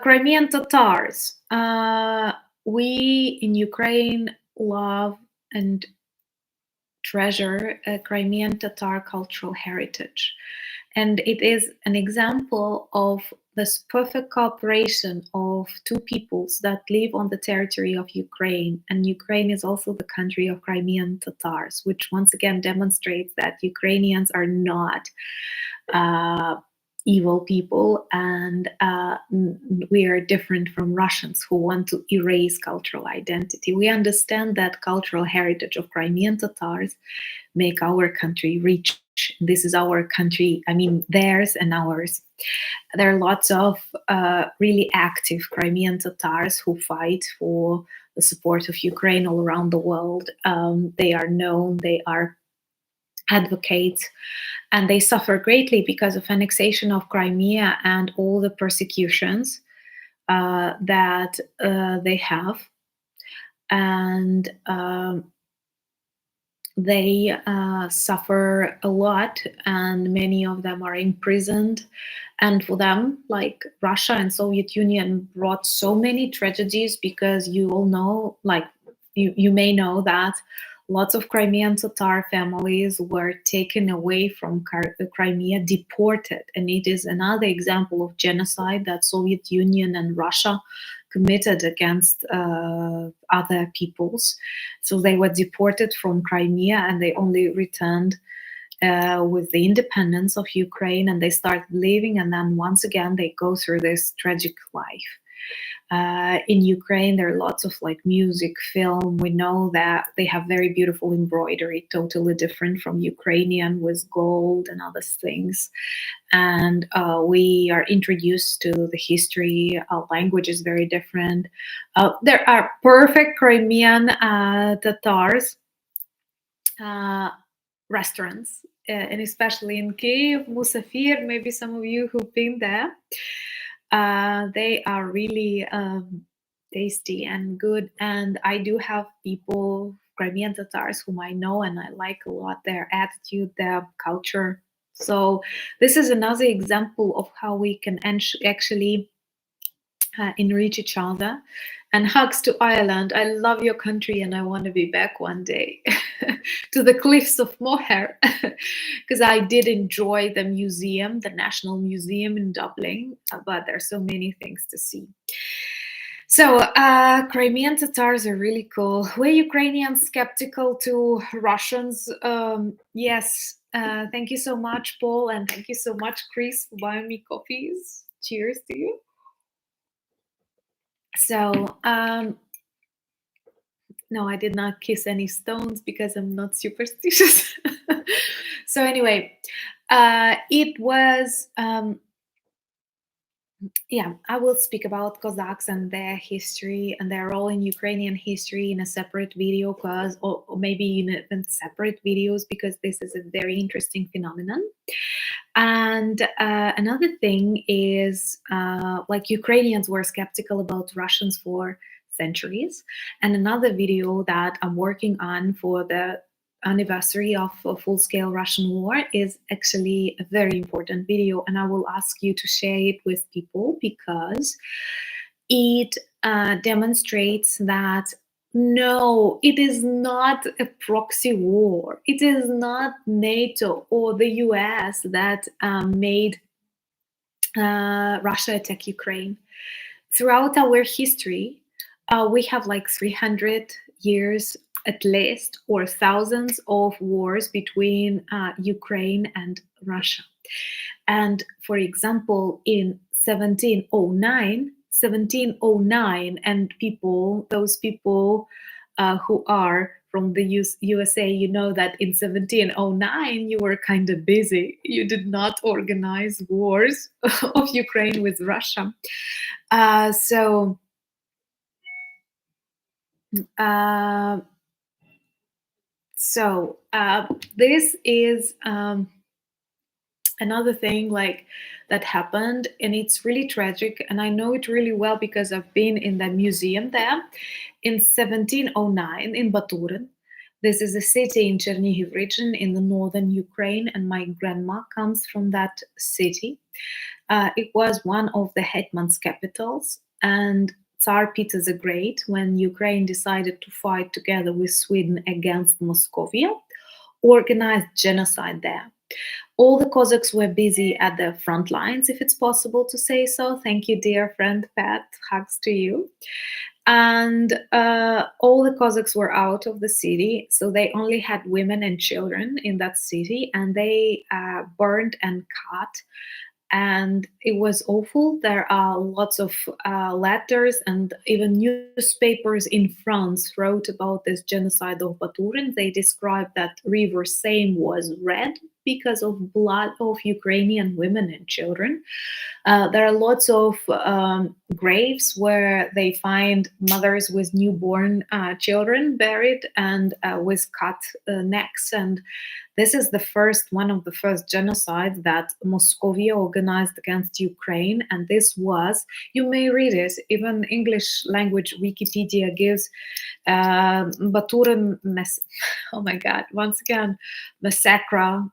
Crimean Tatars. We in Ukraine love and treasure Crimean Tatar cultural heritage. And it is an example of this perfect cooperation of two peoples that live on the territory of Ukraine. And Ukraine is also the country of Crimean Tatars, which once again demonstrates that Ukrainians are not evil people, and we are different from Russians who want to erase cultural identity. We understand that cultural heritage of Crimean Tatars make our country rich. This is our country, I mean theirs and ours. There are lots of really active Crimean Tatars who fight for the support of Ukraine all around the world. They are known, they are advocates, and they suffer greatly because of annexation of Crimea and all the persecutions that they have. And they suffer a lot, and many of them are imprisoned. And for them, like Russia and Soviet Union brought so many tragedies, because you all know, like you may know that lots of Crimean Tatar families were taken away from Crimea, deported. And it is another example of genocide that Soviet Union and Russia committed against other peoples. So they were deported from Crimea, and they only returned with the independence of Ukraine, and they start living, and then once again they go through this tragic life. In Ukraine, there are lots of like music, film. We know that they have very beautiful embroidery, totally different from Ukrainian, with gold and other things. And we are introduced to the history. Language is very different. There are perfect Crimean Tatars restaurants, and especially in Kiev, Musafir. Maybe some of you who've been there. They are really tasty and good. And I do have people, Crimean Tatars, whom I know and I like a lot, their attitude, their culture. So this is another example of how we can actually enrich each other. And hugs to Ireland. I love your country and I want to be back one day to the cliffs of Moher, because I did enjoy the museum, the National Museum in Dublin, but there's so many things to see. So Crimean Tatars are really cool. Were Ukrainians skeptical to Russians? Yes. Thank you so much, Paul, and thank you so much, Chris, for buying me coffees. Cheers to you. So, no, I did not kiss any stones because I'm not superstitious. So anyway, it was, yeah, I will speak about Cossacks and their history and their role in Ukrainian history in a separate video, or maybe in separate videos, because this is a very interesting phenomenon. And another thing is, like, Ukrainians were skeptical about Russians for centuries. And another video that I'm working on for the anniversary of a full-scale Russian war is actually a very important video, and I will ask you to share it with people, because it demonstrates that no, it is not a proxy war. It is not NATO or the US that made Russia attack Ukraine. Throughout our history, we have like 300 years at least, or thousands of wars between Ukraine and Russia. And for example, in 1709, and those people who are from the USA, you know that in 1709 you were kind of busy. You did not organize wars of Ukraine with Russia. So this is another thing like that happened, and it's really tragic, and I know it really well because I've been in the museum there. In 1709 in Baturin, this is a city in Chernihiv region in the northern Ukraine, and my grandma comes from that city. It was one of the hetman's capitals, and Tsar Peter the Great, when Ukraine decided to fight together with Sweden against Moscovia, organized genocide there. All the Cossacks were busy at the front lines, if it's possible to say so. Thank you, dear friend Pat. Hugs to you. And all the Cossacks were out of the city, so they only had women and children in that city, and they burned and cut. And it was awful. There are lots of letters, and even newspapers in France wrote about this genocide of Baturin. They described that River Seine was red because of blood of Ukrainian women and children. There are lots of graves where they find mothers with newborn children buried and with cut necks. And this is one of the first genocides that Moscovia organized against Ukraine. And this was, you may read it, even English language Wikipedia gives Baturin, oh my God, once again, massacre.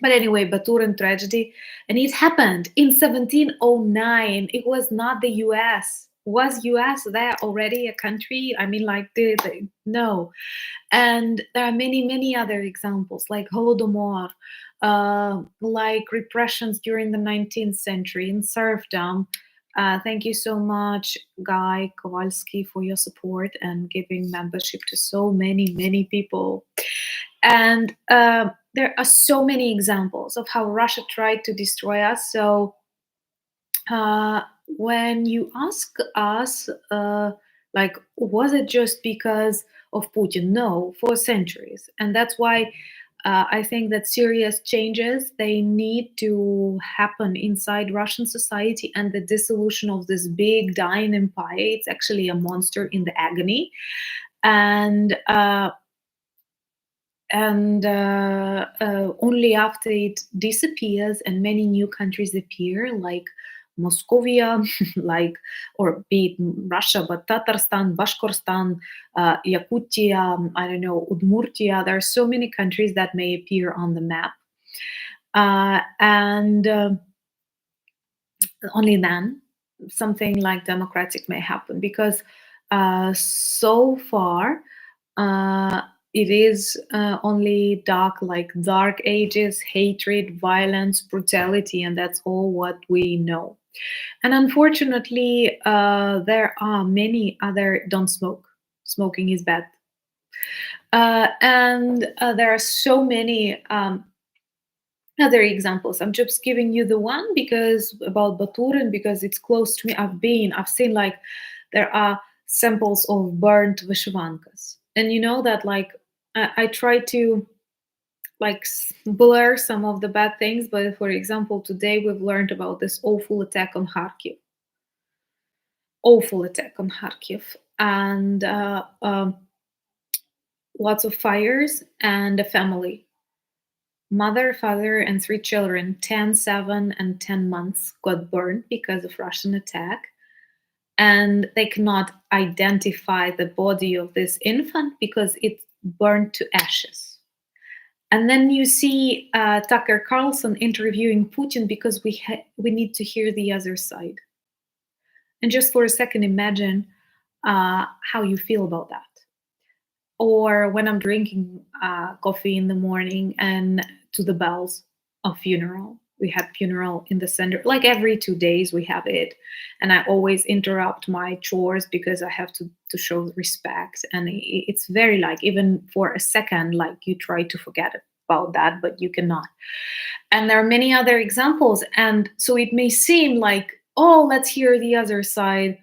But anyway, Baturin tragedy. And it happened in 1709. It was not the US. Was US there already a country? I mean, like, no. And there are many, many other examples, like Holodomor, like repressions during the 19th century in serfdom. Thank you so much, Guy Kowalski, for your support and giving membership to so many, many people. And there are so many examples of how Russia tried to destroy us. So when you ask us, like, was it just because of Putin? No, for centuries. And that's why I think that serious changes, they need to happen inside Russian society, and the dissolution of this big dying empire, it's actually a monster in the agony. And only after it disappears and many new countries appear, like Moscovia, like, or be it Russia, but Tatarstan, Bashkortostan, Yakutia, I don't know, Udmurtia. There are so many countries that may appear on the map, and only then something like democratic may happen. Because so far it is only dark ages, hatred, violence, brutality, and that's all what we know. And unfortunately, there are many other don't smoke. Smoking is bad. And there are so many other examples. I'm just giving you the one because about Baturin, because it's close to me. I've seen, like, there are samples of burnt vyshyvankas. And you know that, like, I try to, like, blur some of the bad things. But for example, today we've learned about this awful attack on Kharkiv. Awful attack on Kharkiv. And lots of fires and a family. Mother, father, and 3 children, 10, 7, and 10 months, got burned because of Russian attack. And they cannot identify the body of this infant because it burned to ashes. And then you see Tucker Carlson interviewing Putin because we need to hear the other side. And just for a second, imagine how you feel about that. Or when I'm drinking coffee in the morning and to the bells of funeral. We had funeral in the center, like every 2 days we have it. And I always interrupt my chores because I have to show respect. And it's very, like, even for a second, like, you try to forget about that, but you cannot. And there are many other examples. And so it may seem like, oh, let's hear the other side.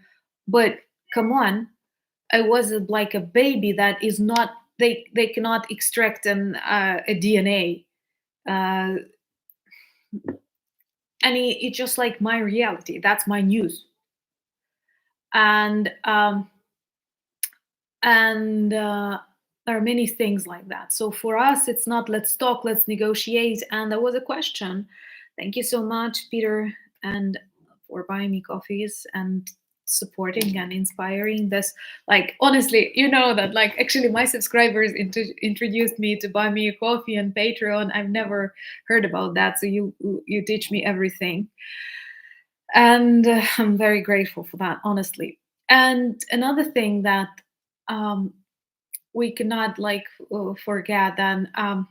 But come on, I was like a baby that is not, they cannot extract a DNA. And it's just like my reality. That's my news. And there are many things like that. So for us, it's not let's talk, let's negotiate. And there was a question. Thank you so much, Peter, and for buying me coffees and supporting and inspiring this. Like, honestly, you know that, like, actually my subscribers introduced me to buy me a coffee and Patreon. I've never heard about that, so you teach me everything, and I'm very grateful for that, honestly. And another thing that we cannot, like, forget that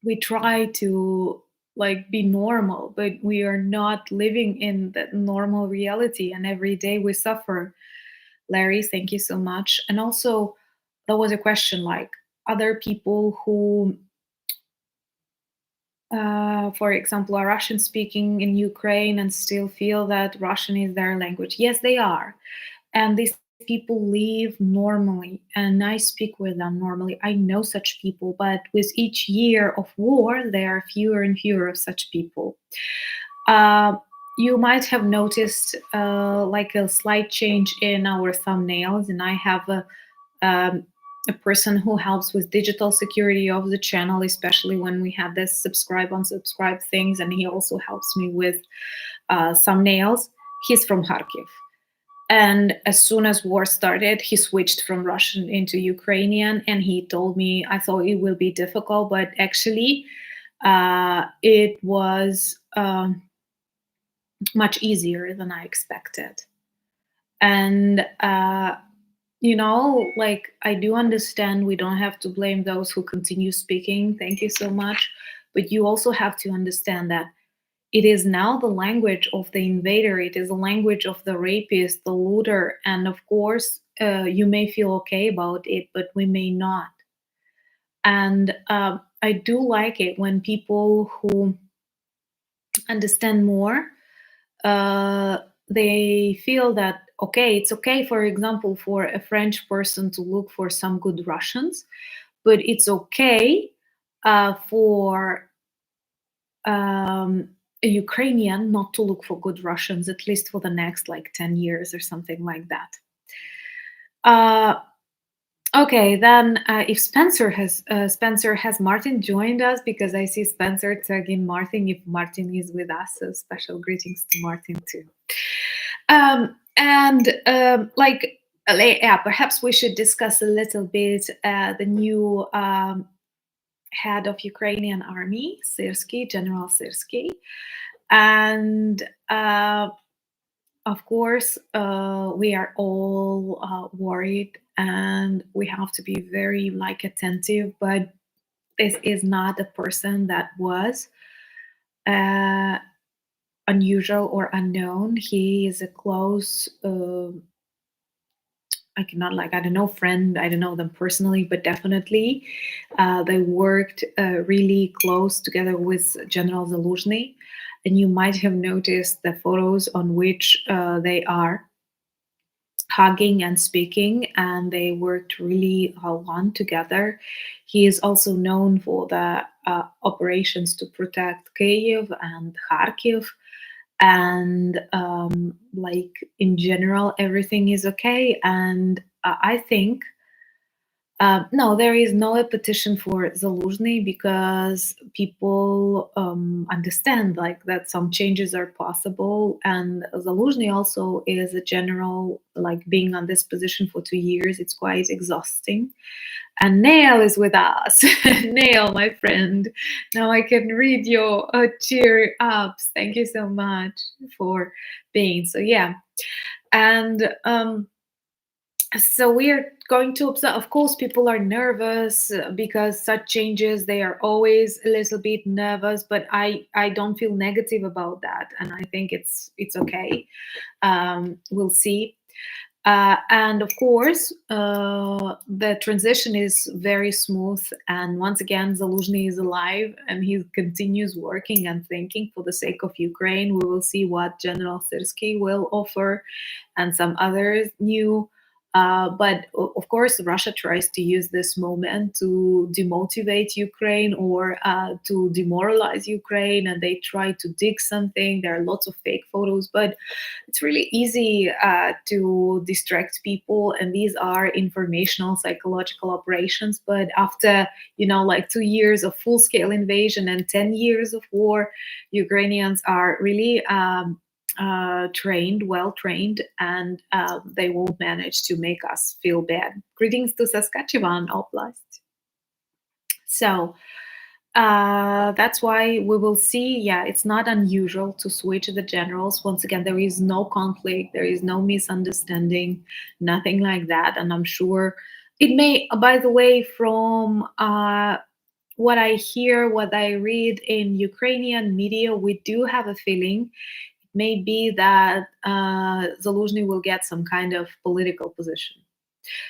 we try to, like, be normal, but we are not living in that normal reality, and every day we suffer. Larry, thank you so much. And also, there was a question, like, other people who, for example, are Russian speaking in Ukraine and still feel that Russian is their language. Yes, they are. And these people live normally, and I speak with them normally. I know such people, but with each year of war, there are fewer and fewer of such people. You might have noticed like a slight change in our thumbnails, and I have a person who helps with digital security of the channel, especially when we have this subscribe unsubscribe things, and he also helps me with thumbnails. He's from Kharkiv. And as soon as war started, he switched from Russian into Ukrainian, and he told me, I thought it will be difficult, but actually it was much easier than I expected. And, you know, like, I do understand we don't have to blame those who continue speaking. Thank you so much. But you also have to understand that it is now the language of the invader. It is the language of the rapist, the looter. And of course, you may feel okay about it, but we may not. And I do like it when people who understand more, uh, they feel that okay, it's okay, for example, for a French person to look for some good Russians, but it's okay for a Ukrainian not to look for good Russians, at least for the next like 10 years or something like that. Uh, okay, then if Spencer has Martin joined us, because I see Spencer tagging Martin. If Martin is with us, so special greetings to Martin too. And yeah, perhaps we should discuss a little bit the new head of Ukrainian army, Syrsky, General Syrsky, and of course we are all worried, and we have to be very like attentive. But this is not a person that was uh, unusual or unknown. He is a close. I cannot like I don't know friend. I don't know them personally, but definitely they worked really close together with General Zaluzhny, and you might have noticed the photos on which they are hugging and speaking, and they worked really long together. He is also known for the operations to protect Kyiv and Kharkiv, and like in general everything is okay. And I think no, there is no petition for Zaluzhny, because people understand like that some changes are possible, and Zaluzhny also is a general. Like being on this position for 2 years, it's quite exhausting. And Nail is with us. Nail, my friend. Now I can read your cheer ups. Thank you so much for being. So yeah, and so we are going to observe. Of course, people are nervous because such changes, they are always a little bit nervous. But I don't feel negative about that, and I think it's okay. We'll see. And of course, the transition is very smooth. And once again, Zaluzhny is alive, and he continues working and thinking for the sake of Ukraine. We will see what General Syrsky will offer, and some others new. But of course, Russia tries to use this moment to demotivate Ukraine, or to demoralize Ukraine, and they try to dig something. There are lots of fake photos, but it's really easy to distract people, and these are informational psychological operations. But after like 2 years of full-scale invasion and 10 years of war, Ukrainians are really well trained, and they won't manage to make us feel bad. Greetings to Saskatchewan Oblast. So that's why we will see. Yeah, it's not unusual to switch the generals. Once again, there is no conflict, there is no misunderstanding, nothing like that. And I'm sure it may, by the way, from what I hear, what I read in Ukrainian media, we do have a feeling it may be that Zaluzhny will get some kind of political position,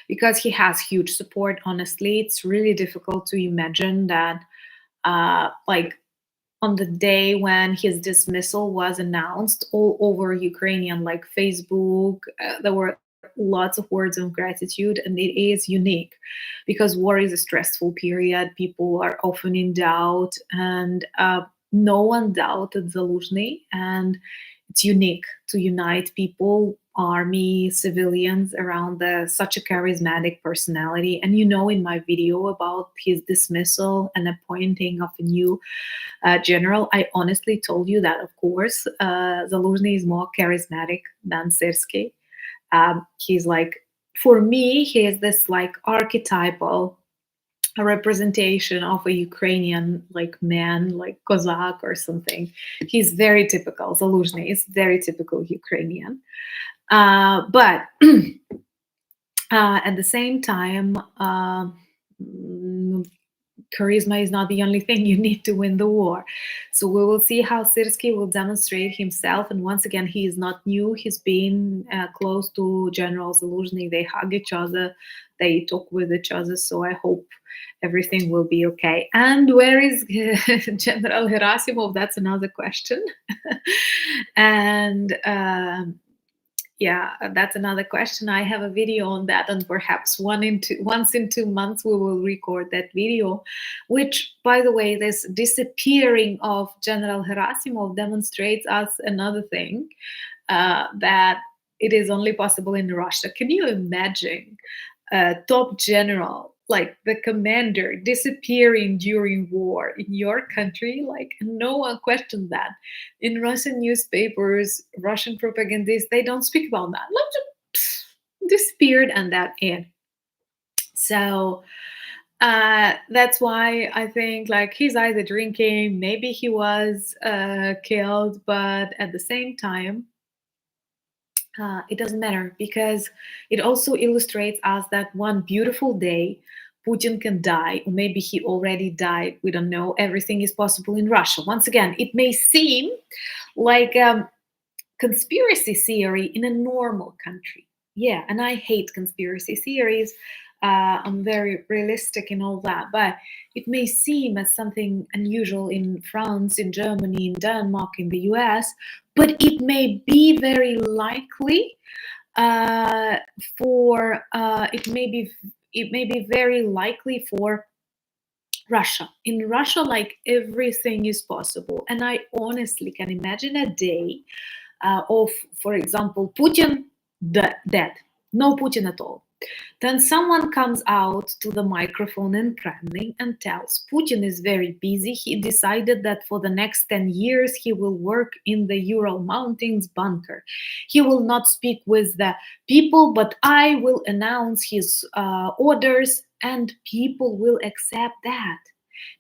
because he has huge support. Honestly, it's really difficult to imagine that like on the day when his dismissal was announced, all over Ukrainian like Facebook, there were lots of words of gratitude. And it is unique, because war is a stressful period. People are often in doubt, and no one doubted Zaluzhny. And it's unique to unite people, army, civilians, around such a charismatic personality. And in my video about his dismissal and appointing of a new general, I honestly told you that, of course, Zaluzhny is more charismatic than Syrsky. He's like, for me, he is this like archetypal representation of a Ukrainian like man, like Cossack or something. He's very typical. Zaluzhny is very typical Ukrainian. But at the same time, charisma is not the only thing you need to win the war. So we will see how Syrski will demonstrate himself. And once again, he is not new. He's been close to General Zaluzhny. They hug each other, they talk with each other. So I hope everything will be okay. And where is General Gerasimov? That's another question. And yeah, that's another question. I have a video on that, and perhaps once in 2 months we will record that video, which, by the way, this disappearing of General Gerasimov demonstrates us another thing, that it is only possible in Russia. Can you imagine a top general, like the commander, disappearing during war in your country? Like, no one questioned that. In Russian newspapers, Russian propagandists, they don't speak about that. Like, just disappeared and that it. So that's why I think, like, he's either drinking, maybe he was killed, but at the same time, it doesn't matter, because it also illustrates us that one beautiful day Putin can die, or maybe he already died. We don't know. Everything is possible in Russia. Once again, it may seem like a conspiracy theory in a normal country. Yeah, and I hate conspiracy theories. I'm very realistic in all that, but it may seem as something unusual in France, in Germany, in Denmark, in the US, but it may be very likely it may be very likely for Russia. In Russia, like, everything is possible, and I honestly can imagine a day of, for example, Putin dead, no Putin at all. Then someone comes out to the microphone in Kremlin and tells Putin is very busy. He decided that for the next 10 years he will work in the Ural Mountains bunker. He will not speak with the people, but I will announce his orders, and people will accept that.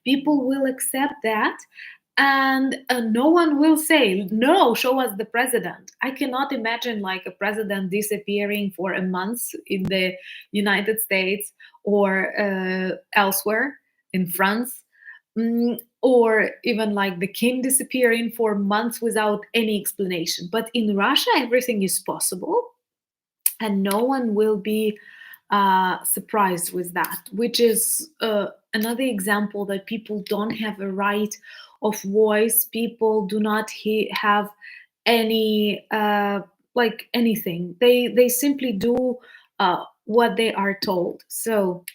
People will accept that, and no one will say, no, show us the president. I cannot imagine, like, a president disappearing for a month in the United States or elsewhere in France, or even like the king disappearing for months without any explanation. But in Russia, everything is possible, and no one will be surprised with that, which is another example that people don't have a right of voice. People do not have any like anything. They simply do what they are told. So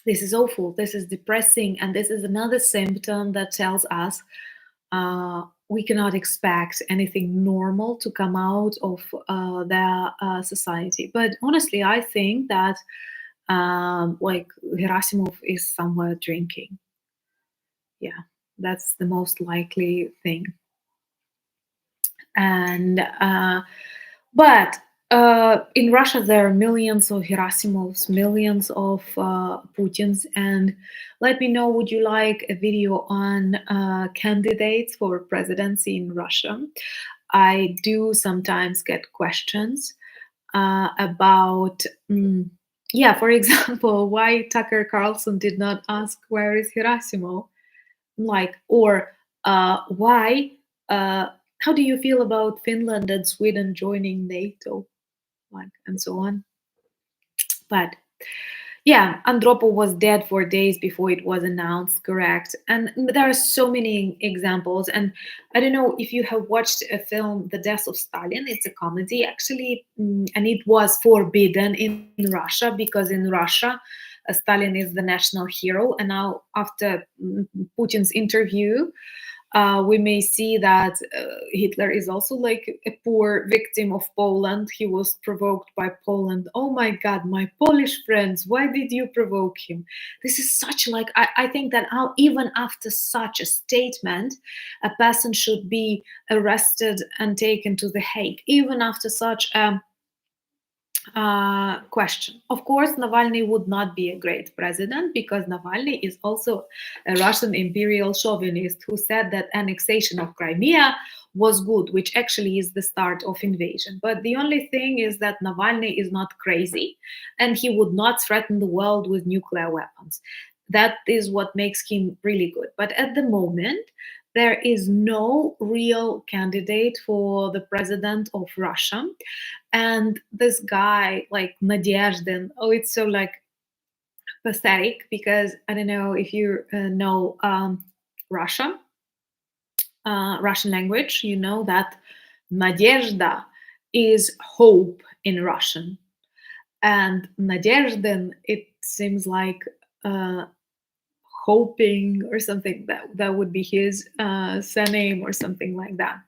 this is awful. This is depressing, and this is another symptom that tells us we cannot expect anything normal to come out of the society. But honestly, I think that like, Gerasimov is somewhere drinking. Yeah, that's the most likely thing. And but in Russia, there are millions of Gerasimovs, millions of Putins. And let me know, would you like a video on candidates for presidency in Russia? I do sometimes get questions about, yeah, for example, why Tucker Carlson did not ask where is Gerasimov, like, or why. How do you feel about Finland and Sweden joining NATO, like, and so on? But yeah, Andropov was dead for days before it was announced, correct? And there are so many examples. And I don't know if you have watched a film, The Death of Stalin. It's a comedy, actually, and it was forbidden in Russia, because in Russia, Stalin is the national hero. And now, after Putin's interview, we may see that Hitler is also like a poor victim of Poland. He was provoked by Poland. Oh my God, my Polish friends, why did you provoke him? This is such, like, I think that even after such a statement, a person should be arrested and taken to The Hague, even after such a question. Of course, Navalny would not be a great president, because Navalny is also a Russian imperial chauvinist who said that annexation of Crimea was good, which actually is the start of invasion. But the only thing is that Navalny is not crazy, and he would not threaten the world with nuclear weapons. That is what makes him really good. But at the moment, there is no real candidate for the president of Russia. And this guy, like Nadezhdin, oh, it's so like pathetic, because I don't know if you know Russia, Russian language, you know that Nadezhda is hope in Russian. And Nadezhdin, it seems like uh, hoping or something. That would be his surname or something like that.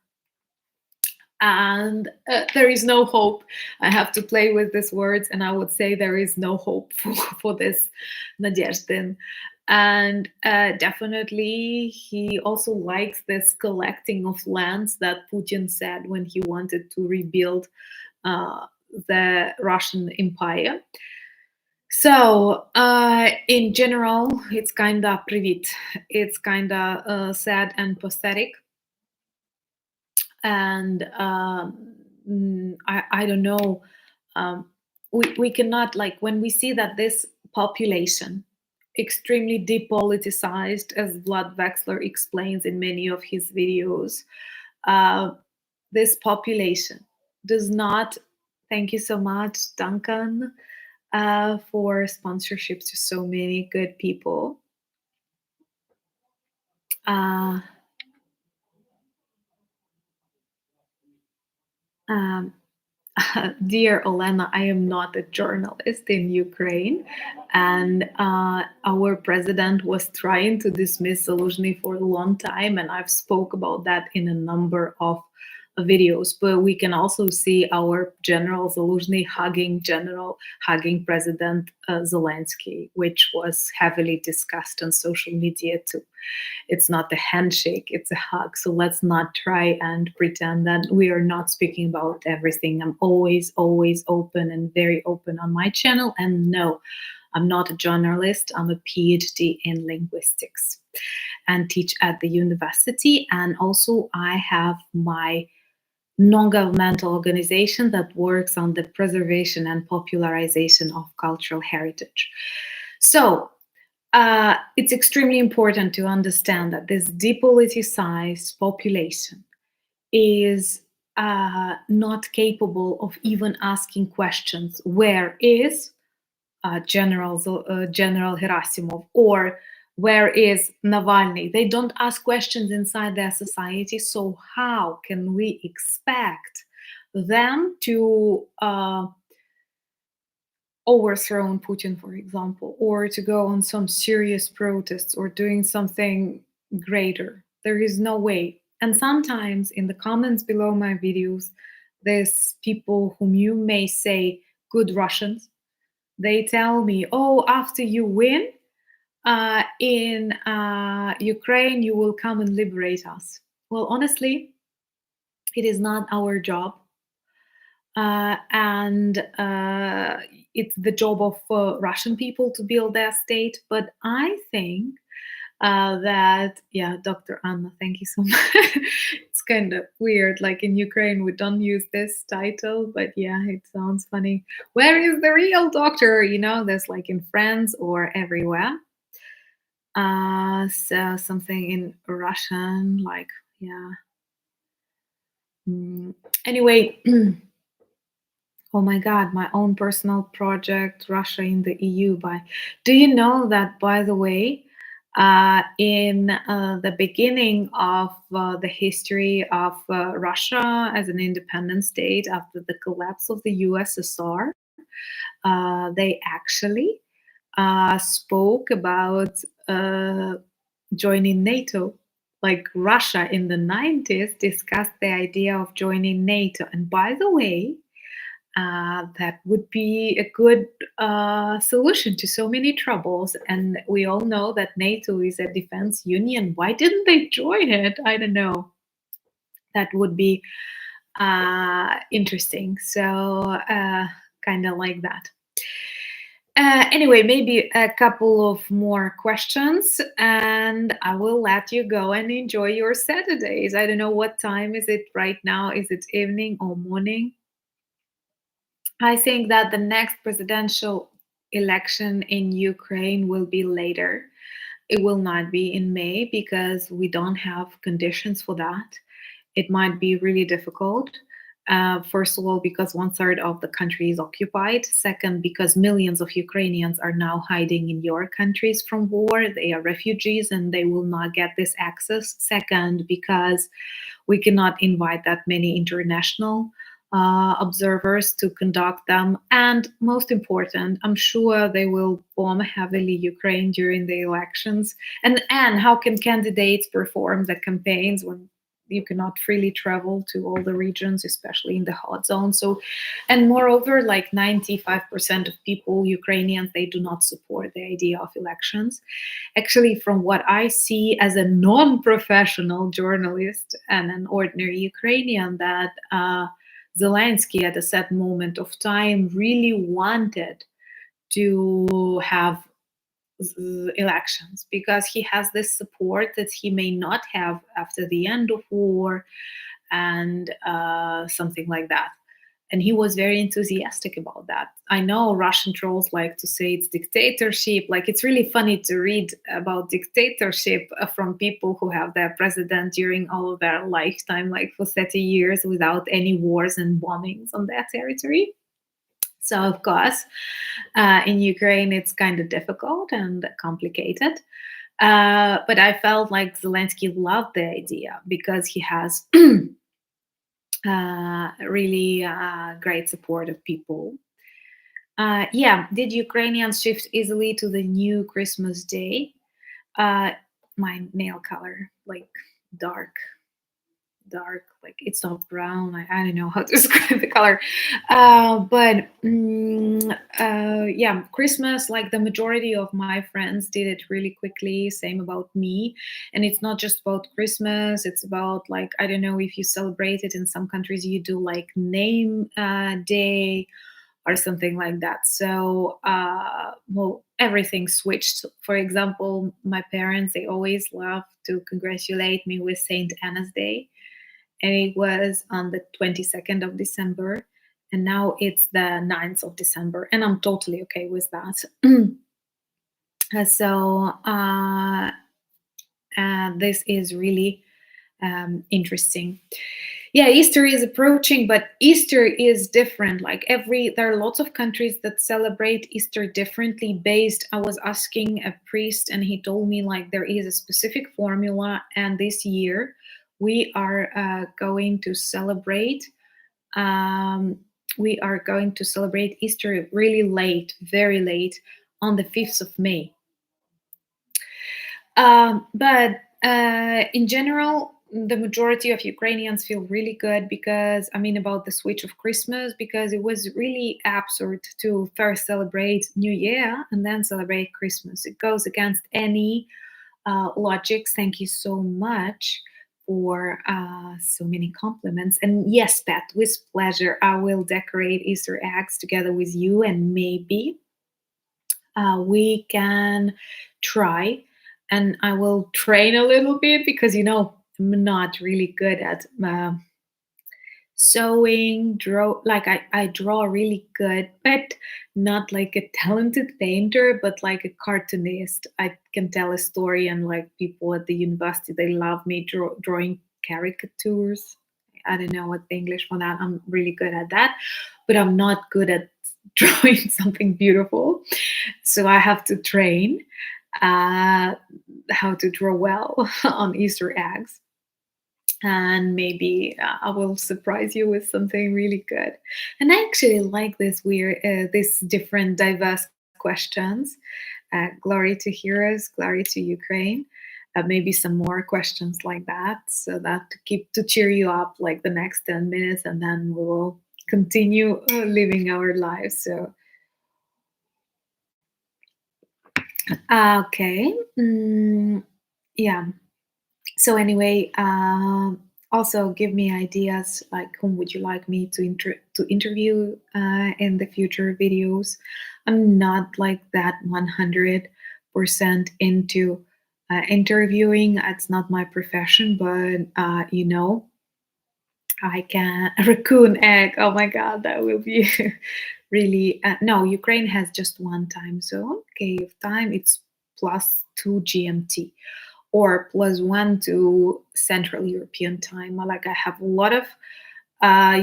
And there is no hope. I have to play with these words, and I would say there is no hope for this Nadezhdin. And definitely, he also likes this collecting of lands that Putin said when he wanted to rebuild uh, the Russian Empire. So, in general, it's kind of привit. It's kind of sad and pathetic. And I don't know. We cannot, like, when we see that this population, extremely depoliticized, as Vlad Wexler explains in many of his videos, uh, this population does not. Thank you so much, Duncan, for sponsorships to so many good people. Uh, um, Dear Olena, I am not a journalist in Ukraine, and our president was trying to dismiss Zelensky for a long time, and I've spoke about that in a number of videos. But we can also see our General Zelensky hugging President Zelensky, which was heavily discussed on social media too. It's not a handshake, it's a hug. So let's not try and pretend that we are not speaking about everything. I'm always open and very open on my channel. And no, I'm not a journalist. I'm a PhD in linguistics and teach at the university. And also, I have my non-governmental organization that works on the preservation and popularization of cultural heritage. So it's extremely important to understand that this depoliticized population is not capable of even asking questions. Where is General Gerasimov, or where is Navalny? They don't ask questions inside their society. So how can we expect them to overthrown Putin, for example, or to go on some serious protests or doing something greater? There is no way. And sometimes in the comments below my videos, there's people whom you may say good Russians. They tell me, oh, after you win in Ukraine, you will come and liberate us. Well, honestly, it is not our job. And it's the job of Russian people to build their state. But I think that, yeah, Dr. Anna, thank you so much. It's kind of weird. Like in Ukraine, we don't use this title, but yeah, it sounds funny. Where is the real doctor? You know, there's like in France or everywhere. So something in Russian, like, yeah. Anyway. Oh my God, my own personal project, Russia in the EU. Do you know that, by the way, in the beginning of the history of Russia as an independent state after the collapse of the USSR, they actually spoke about joining NATO. Like Russia in the 90s discussed the idea of joining NATO. And by the way, that would be a good solution to so many troubles. And we all know that NATO is a defense union. Why didn't they join it? I don't know. That would be interesting. So, kind of like that. Anyway, maybe a couple of more questions and I will let you go and enjoy your Saturdays. I don't know what time is it right now. Is it evening or morning? I think that the next presidential election in Ukraine will be later. It will not be in May because we don't have conditions for that. It might be really difficult. First of all, because one third of the country is occupied. Second, because millions of Ukrainians are now hiding in your countries from war. They are refugees and they will not get this access. Second, because we cannot invite that many international observers to conduct them. And most important, I'm sure they will bomb heavily Ukraine during the elections. And how can candidates perform the campaigns when you cannot freely travel to all the regions, especially in the hot zone? So, and moreover, like 95% of people, Ukrainians, they do not support the idea of elections. Actually, from what I see as a non-professional journalist and an ordinary Ukrainian, that Zelensky at a set moment of time really wanted to have elections because he has this support that he may not have after the end of war and something like that. And he was very enthusiastic about that. I know Russian trolls like to say it's dictatorship. Like, it's really funny to read about dictatorship from people who have their president during all of their lifetime, like for 30 years without any wars and bombings on their territory. So, of course, in Ukraine, it's kind of difficult and complicated. But I felt like Zelensky loved the idea because he has really great support of people. Yeah, did Ukrainians shift easily to the new Christmas day? My nail color, like dark, like it's not brown. I don't know how to describe the color. Yeah, Christmas, like the majority of my friends did it really quickly. Same about me. And it's not just about Christmas. It's about, like, I don't know if you celebrate it in some countries, you do like name day or something like that. So, well, everything switched. For example, my parents, they always love to congratulate me with Saint Anna's Day, and it was on the 22nd of December, and now it's the 9th of December, and I'm totally okay with that. This is really interesting. Yeah, Easter is approaching, but Easter is different. Like, there are lots of countries that celebrate Easter differently based. I was asking a priest and he told me, like, there is a specific formula, and this year we are going to celebrate Easter really late, very late, on the 5th of May. But in general, the majority of Ukrainians feel really good because, I mean, about the switch of Christmas, because it was really absurd to first celebrate New Year and then celebrate Christmas. It goes against any logics. Thank you so much for so many compliments. And yes, Pat, with pleasure, I will decorate Easter eggs together with you, and maybe we can try, and I will train a little bit because, I'm not really good at sewing, I draw really good, but not like a talented painter, but like a cartoonist. I can tell a story, and like people at the university, they love me drawing caricatures. I don't know what the English for that. I'm really good at that, but I'm not good at drawing something beautiful. So I have to train how to draw well on Easter eggs. And maybe I will surprise you with something really good. And I actually like this different, diverse questions. Glory to heroes, glory to Ukraine. Maybe some more questions like that, so that to cheer you up like the next 10 minutes, and then we will continue living our lives. So, okay, yeah. So anyway, also give me ideas, like whom would you like me to interview in the future videos. I'm not like that 100% into interviewing. It's not my profession, but I can raccoon egg. Oh my god, that will be really. No, Ukraine has just one time zone. Kyiv time, it's +2 GMT, or +1 to Central European time. Like I have a lot of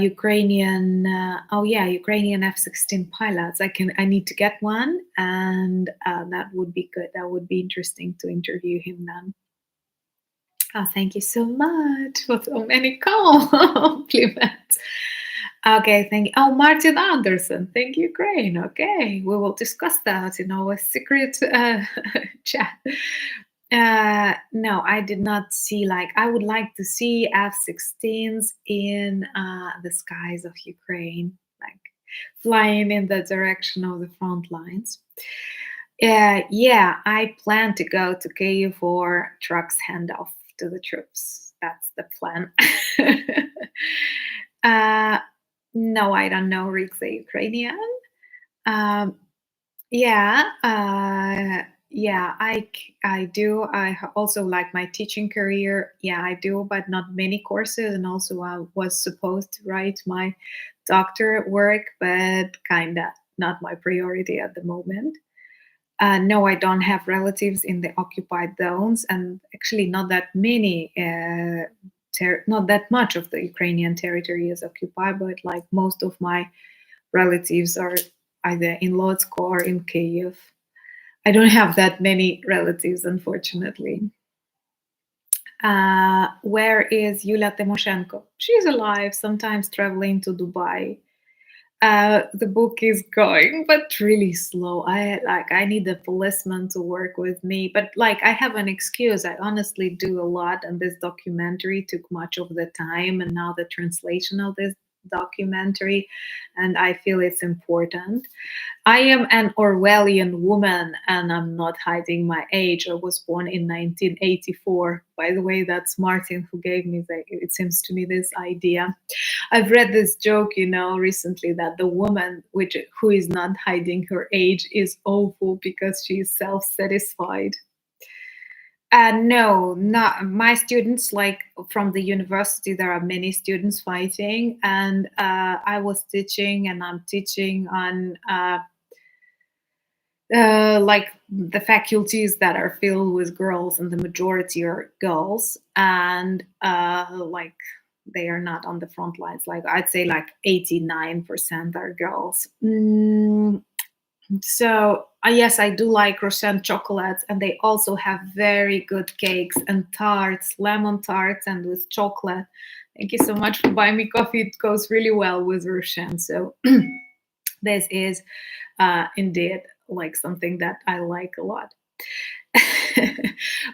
Ukrainian. Ukrainian F-16 pilots. I need to get one, and that would be good. That would be interesting to interview him then. Oh, thank you so much for so many compliments. Okay, thank you. Oh, Martin Anderson, thank you, Ukraine. Okay, we will discuss that in our secret chat. No, I did not see, like, I would like to see F-16s in the skies of Ukraine, like flying in the direction of the front lines. Yeah, I plan to go to Kyiv for trucks handoff to the troops. That's the plan. No, I don't know Rick the Ukrainian. Um, yeah, I do. Also like my teaching career. Yeah, I do, but not many courses. And also, I was supposed to write my doctorate work, but kinda not my priority at the moment. No, I don't have relatives in the occupied zones, and actually, not that many. Not that much of the Ukrainian territory is occupied, but like most of my relatives are either in Lodz or in Kyiv. I don't have that many relatives, unfortunately. Where is Yulia Tymoshenko? She's alive, sometimes traveling to Dubai. The book is going, but really slow. I need a policeman to work with me, but like I have an excuse. I honestly do a lot, and this documentary took much of the time, and now the translation of this documentary, and I feel it's important. I am an Orwellian woman, and I'm not hiding my age. I was born in 1984. By the way, that's Martin who gave me it seems to me, this idea. I've read this joke, recently, that the woman who is not hiding her age is awful because she is self-satisfied. No, not my students. Like from the university, there are many students fighting, and I was teaching, and I'm teaching on like the faculties that are filled with girls, and the majority are girls, and like they are not on the front lines. Like I'd say like 89% are girls. So yes, I do like Russian chocolates, and they also have very good cakes and tarts, lemon tarts, and with chocolate. Thank you so much for buying me coffee. It goes really well with Russian. So this is indeed like something that I like a lot.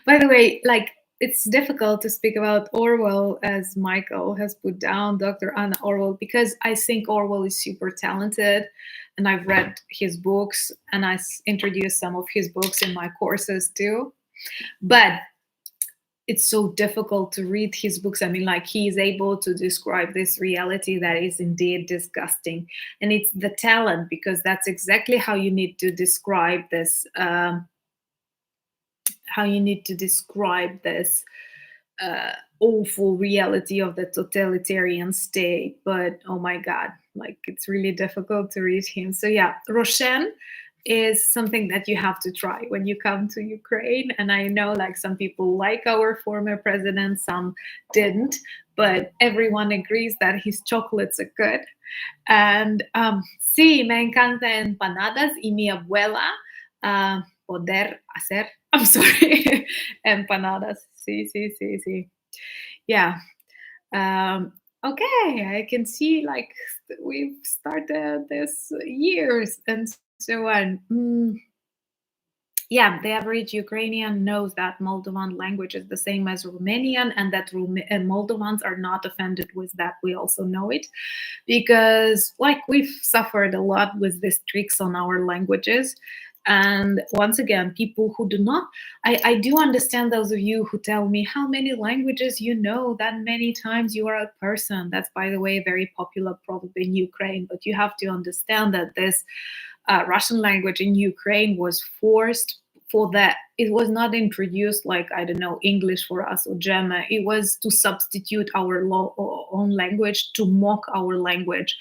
By the way, like it's difficult to speak about Orwell, as Michael has put down, Dr. Anna Orwell, because I think Orwell is super talented, and I've read his books, and I introduced some of his books in my courses too. But it's so difficult to read his books. I mean, like he is able to describe this reality that is indeed disgusting, and it's the talent, because that's exactly how you need to describe this. How you need to describe this awful reality of the totalitarian state. But oh my God, like it's really difficult to read him. So yeah, Roshan is something that you have to try when you come to Ukraine. And I know like some people like our former president, some didn't, but everyone agrees that his chocolates are good. And sí, me encanta empanadas y mi abuela poder hacer, I'm sorry, empanadas. Sí. Yeah. Okay, I can see like we've started this years and so on. Yeah, the average Ukrainian knows that Moldovan language is the same as Romanian, and that Moldovans are not offended with that. We also know it because, like, we've suffered a lot with these tricks on our languages. And once again, people who do not, I do understand those of you who tell me how many languages you know, that many times you are a person. That's, by the way, very popular probably in Ukraine. But you have to understand that this Russian language in Ukraine was forced for that. It was not introduced like, I don't know, English for us or German. It was to substitute our own language, to mock our language,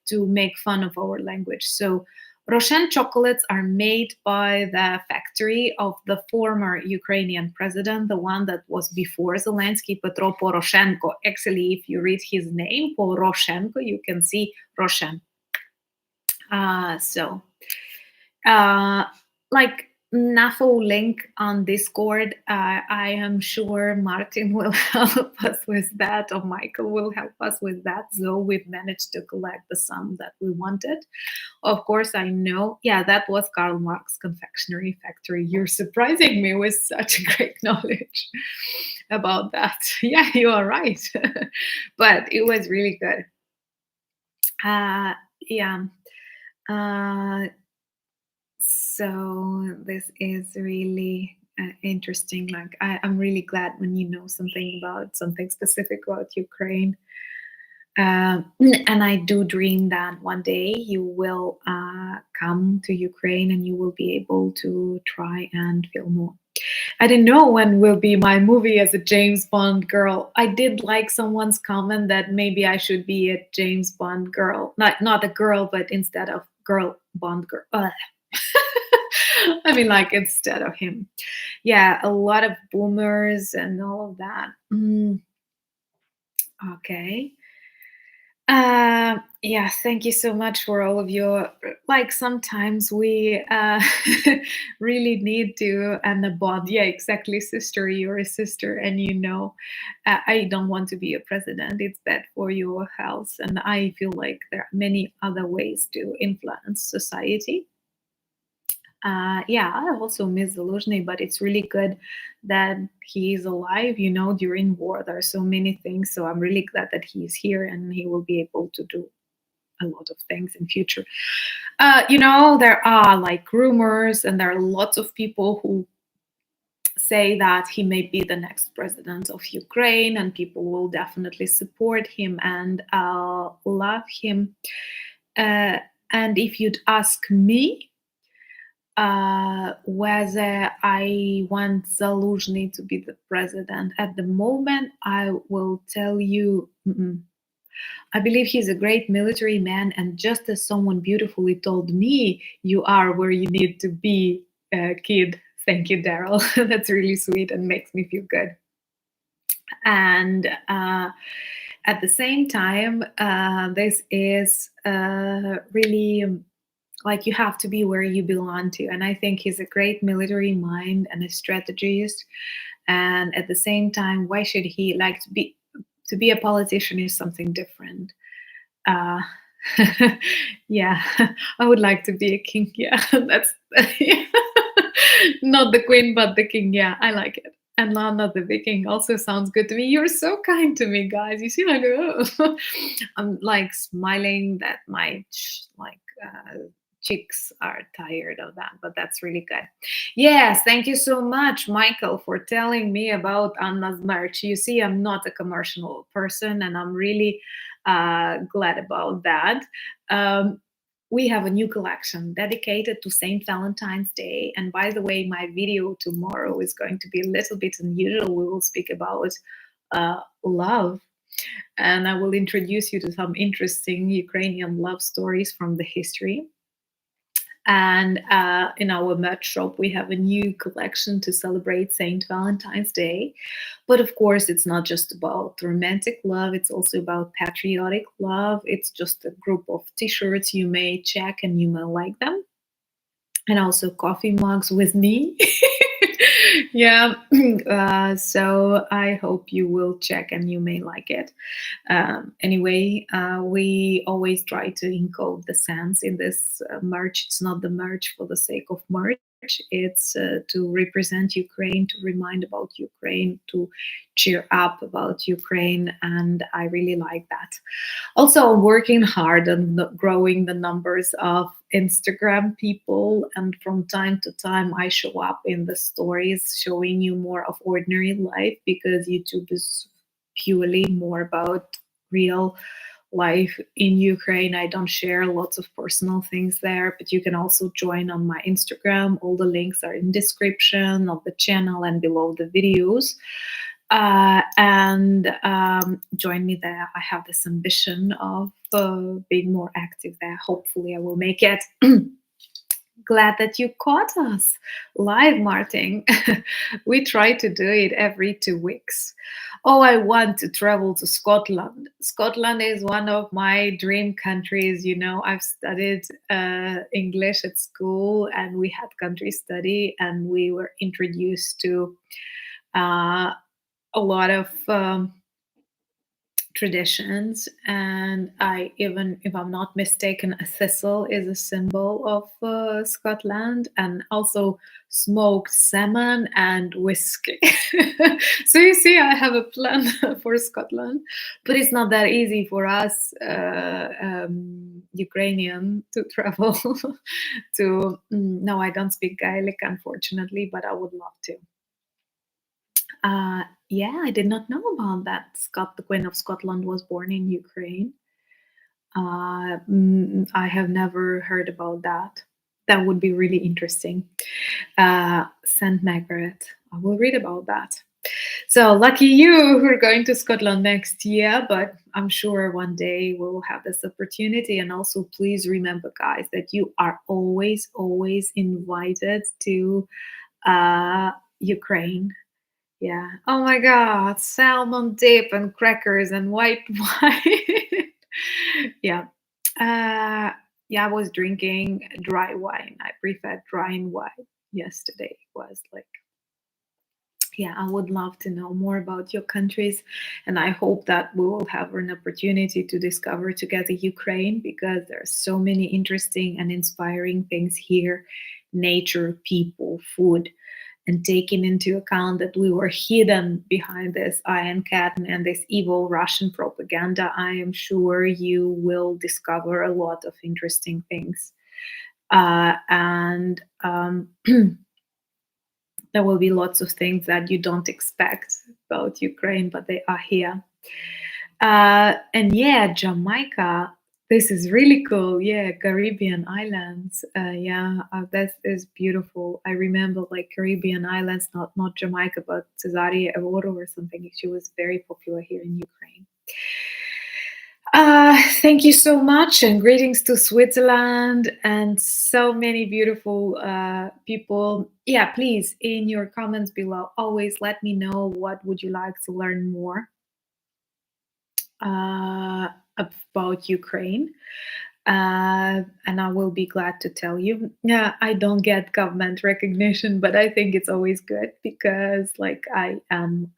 to make fun of our language. So Roshen chocolates are made by the factory of the former Ukrainian president, the one that was before Zelensky, Petro Poroshenko. Actually, if you read his name, Poroshenko, you can see Roshen. Like NAFO link on Discord. I am sure Martin will help us with that, or Michael will help us with that. So we've managed to collect the sum that we wanted. Of course, I know. Yeah, that was Karl Marx Confectionery Factory. You're surprising me with such great knowledge about that. Yeah, you are right. But it was really good. Yeah. So this is really interesting. Like I'm really glad when you know something specific about Ukraine. And I do dream that one day you will come to Ukraine and you will be able to try and feel more. I don't know when will be my movie as a James Bond girl. I did like someone's comment that maybe I should be a James Bond girl. Not a girl, but instead of girl, Bond girl. I mean, like instead of him. Yeah, a lot of boomers and all of that. Okay. Yeah, thank you so much for all of your, like, sometimes we really need to, and a bond. Yeah, exactly, sister, you're a sister, and I don't want to be a president. It's bad for your health, and I feel like there are many other ways to influence society. Yeah, I also miss Zaluzhny, but it's really good that he is alive. During war, there are so many things. So I'm really glad that he is here and he will be able to do a lot of things in future. There are like rumors, and there are lots of people who say that he may be the next president of Ukraine, and people will definitely support him and love him. And if you'd ask me, whether I want Zaluzhny to be the president at the moment, I will tell you, I believe he's a great military man, and just as someone beautifully told me, you are where you need to be, kid. Thank you, Daryl. That's really sweet and makes me feel good. And at the same time, this is really like you have to be where you belong to. And I think he's a great military mind and a strategist. And at the same time, why should he like to be a politician is something different. Yeah, I would like to be a king. Yeah, that's not the queen, but the king. Yeah, I like it. And Lana the Viking also sounds good to me. You're so kind to me, guys. You see, like, I'm like smiling that my chicks are tired of that, but that's really good. Yes, thank you so much, Michael, for telling me about Anna's merch. You see, I'm not a commercial person, and I'm really glad about that. We have a new collection dedicated to St. Valentine's Day. And by the way, my video tomorrow is going to be a little bit unusual. We will speak about love. And I will introduce you to some interesting Ukrainian love stories from the history. And in our merch shop, we have a new collection to celebrate St. Valentine's Day. But of course, it's not just about romantic love. It's also about patriotic love. It's just a group of t-shirts you may check and you may like them. And also coffee mugs with me. Yeah. So I hope you will check and you may like it. Anyway, we always try to encode the sense in this merch. It's not the merch for the sake of merch. It's to represent Ukraine, to remind about Ukraine, to cheer up about Ukraine. And I really like that. Also, I'm working hard on growing the numbers of Instagram people. And from time to time, I show up in the stories showing you more of ordinary life, because YouTube is purely more about real life in Ukraine. I don't share lots of personal things there, but you can also join on my Instagram. All the links are in description of the channel and below the videos. And and join me there. I have this ambition of being more active there. Hopefully, I will make it. Glad that you caught us live, Martin. We try to do it every 2 weeks. Oh, I want to travel to Scotland. Scotland is one of my dream countries. You know, I've studied English at school, and we had country study, and we were introduced to a lot of traditions. And I, even if I'm not mistaken, a thistle is a symbol of Scotland, and also smoked salmon and whiskey. So you see, I have a plan for Scotland, but it's not that easy for us Ukrainian to travel to. No, I don't speak Gaelic, unfortunately, but I would love to. Yeah, I did not know about that. Scott, the Queen of Scotland, was born in Ukraine. I have never heard about that. That would be really interesting. St. Margaret. I will read about that. So lucky you who are going to Scotland next year, but I'm sure one day we'll have this opportunity. And also, please remember, guys, that you are always, always invited to Ukraine. Yeah. Oh my God. Salmon dip and crackers and white wine. Yeah. Yeah, I was drinking dry wine. I preferred dry wine yesterday. It was like, yeah, I would love to know more about your countries. And I hope that we will have an opportunity to discover together Ukraine, because there are so many interesting and inspiring things here: nature, people, food. And taking into account that we were hidden behind this Iron Curtain and this evil Russian propaganda, I am sure you will discover a lot of interesting things. And there will be lots of things that you don't expect about Ukraine, but they are here. And yeah, Jamaica. This is really cool. Yeah, Caribbean islands. That is beautiful. I remember like Caribbean islands, not Jamaica, but Cesaria Evora or something. She was very popular here in Ukraine. Thank you so much, and greetings to Switzerland and so many beautiful people. Yeah, please, in your comments below, always let me know what would you like to learn more about Ukraine, and I will be glad to tell you. Yeah, I don't get government recognition, but I think it's always good, because like I am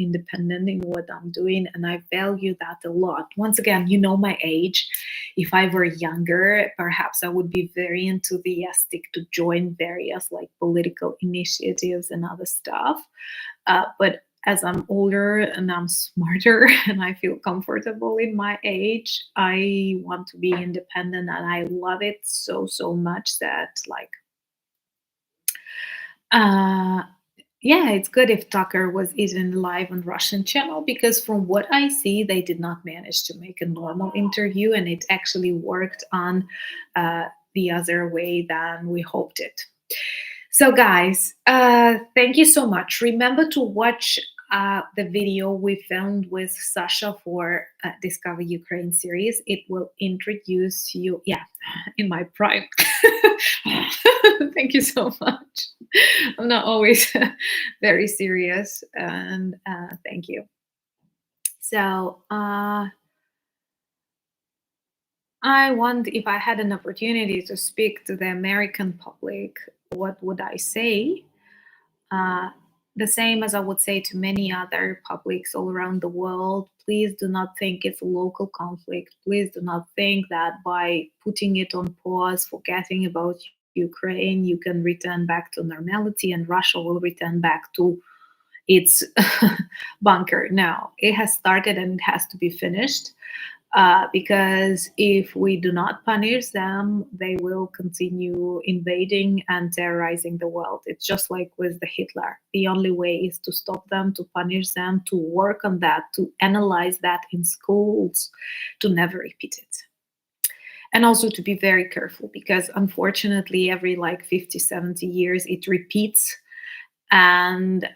independent in what I'm doing, and I value that a lot. Once again, you know my age. If I were younger, perhaps I would be very enthusiastic to join various like political initiatives and other stuff, but as I'm older and I'm smarter and I feel comfortable in my age, I want to be independent, and I love it so, so much that like, yeah, it's good if Tucker was even live on Russian channel, because from what I see, they did not manage to make a normal interview, and it actually worked on the other way than we hoped it. So guys, thank you so much. Remember to watch the video we filmed with Sasha for Discover Ukraine series. It will introduce you, yeah, in my prime. Thank you so much. I'm not always very serious, and thank you. So I want, if I had an opportunity to speak to the American public, what would I say? The same as I would say to many other publics all around the world. Please do not think it's a local conflict. Please do not think that by putting it on pause, forgetting about Ukraine, you can return back to normality and Russia will return back to its bunker. No, it has started and it has to be finished. Because if we do not punish them, they will continue invading and terrorizing the world. It's just like with the Hitler. The only way is to stop them, to punish them, to work on that, to analyze that in schools, to never repeat it. And also to be very careful, because unfortunately every like 50, 70 years it repeats. And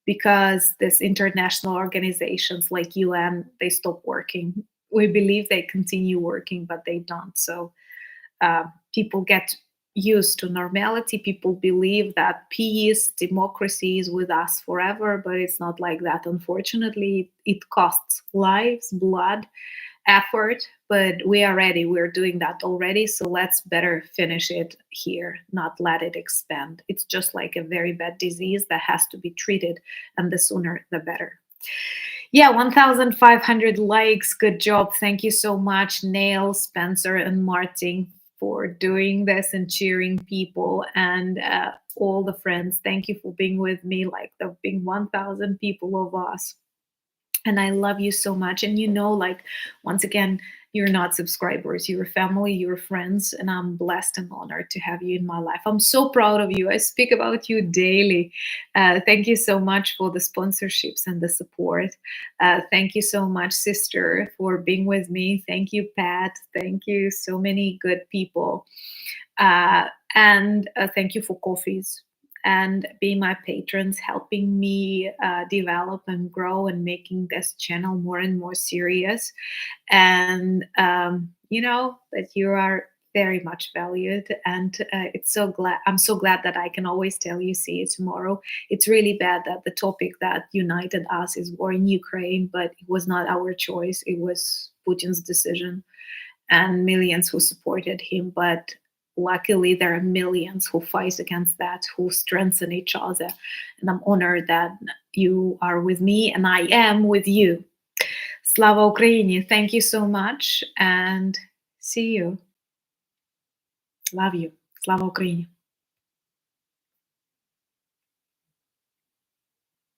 because these international organizations like UN, they stop working. We believe they continue working, but they don't. So uh, people get used to normality. People believe that peace, democracy is with us forever, but it's not like that. Unfortunately, it costs lives, blood, effort, but we are ready. We're doing that already. So let's better finish it here, not let it expand. It's just like a very bad disease that has to be treated, and the sooner the better. Yeah, 1,500 likes. Good job. Thank you so much, Nail, Spencer, and Martin, for doing this and cheering people, and all the friends. Thank you for being with me. Like, there have been 1,000 people of us, and I love you so much. And like, once again, you're not subscribers, you're family, you're friends, and I'm blessed and honored to have you in my life. I'm so proud of you. I speak about you daily. Thank you so much for the sponsorships and the support. Thank you so much, sister, for being with me. Thank you, Pat. Thank you, so many good people. And thank you for coffees and being my patrons, helping me develop and grow and making this channel more and more serious. And that you are very much valued, and I'm so glad that I can always tell you, see you tomorrow. It's really bad that the topic that united us is war in Ukraine, but it was not our choice. It was Putin's decision and millions who supported him. But luckily, there are millions who fight against that, who strengthen each other. And I'm honored that you are with me, and I am with you. Slava Ukraini. Thank you so much, and see you. Love you. Slava Ukraini.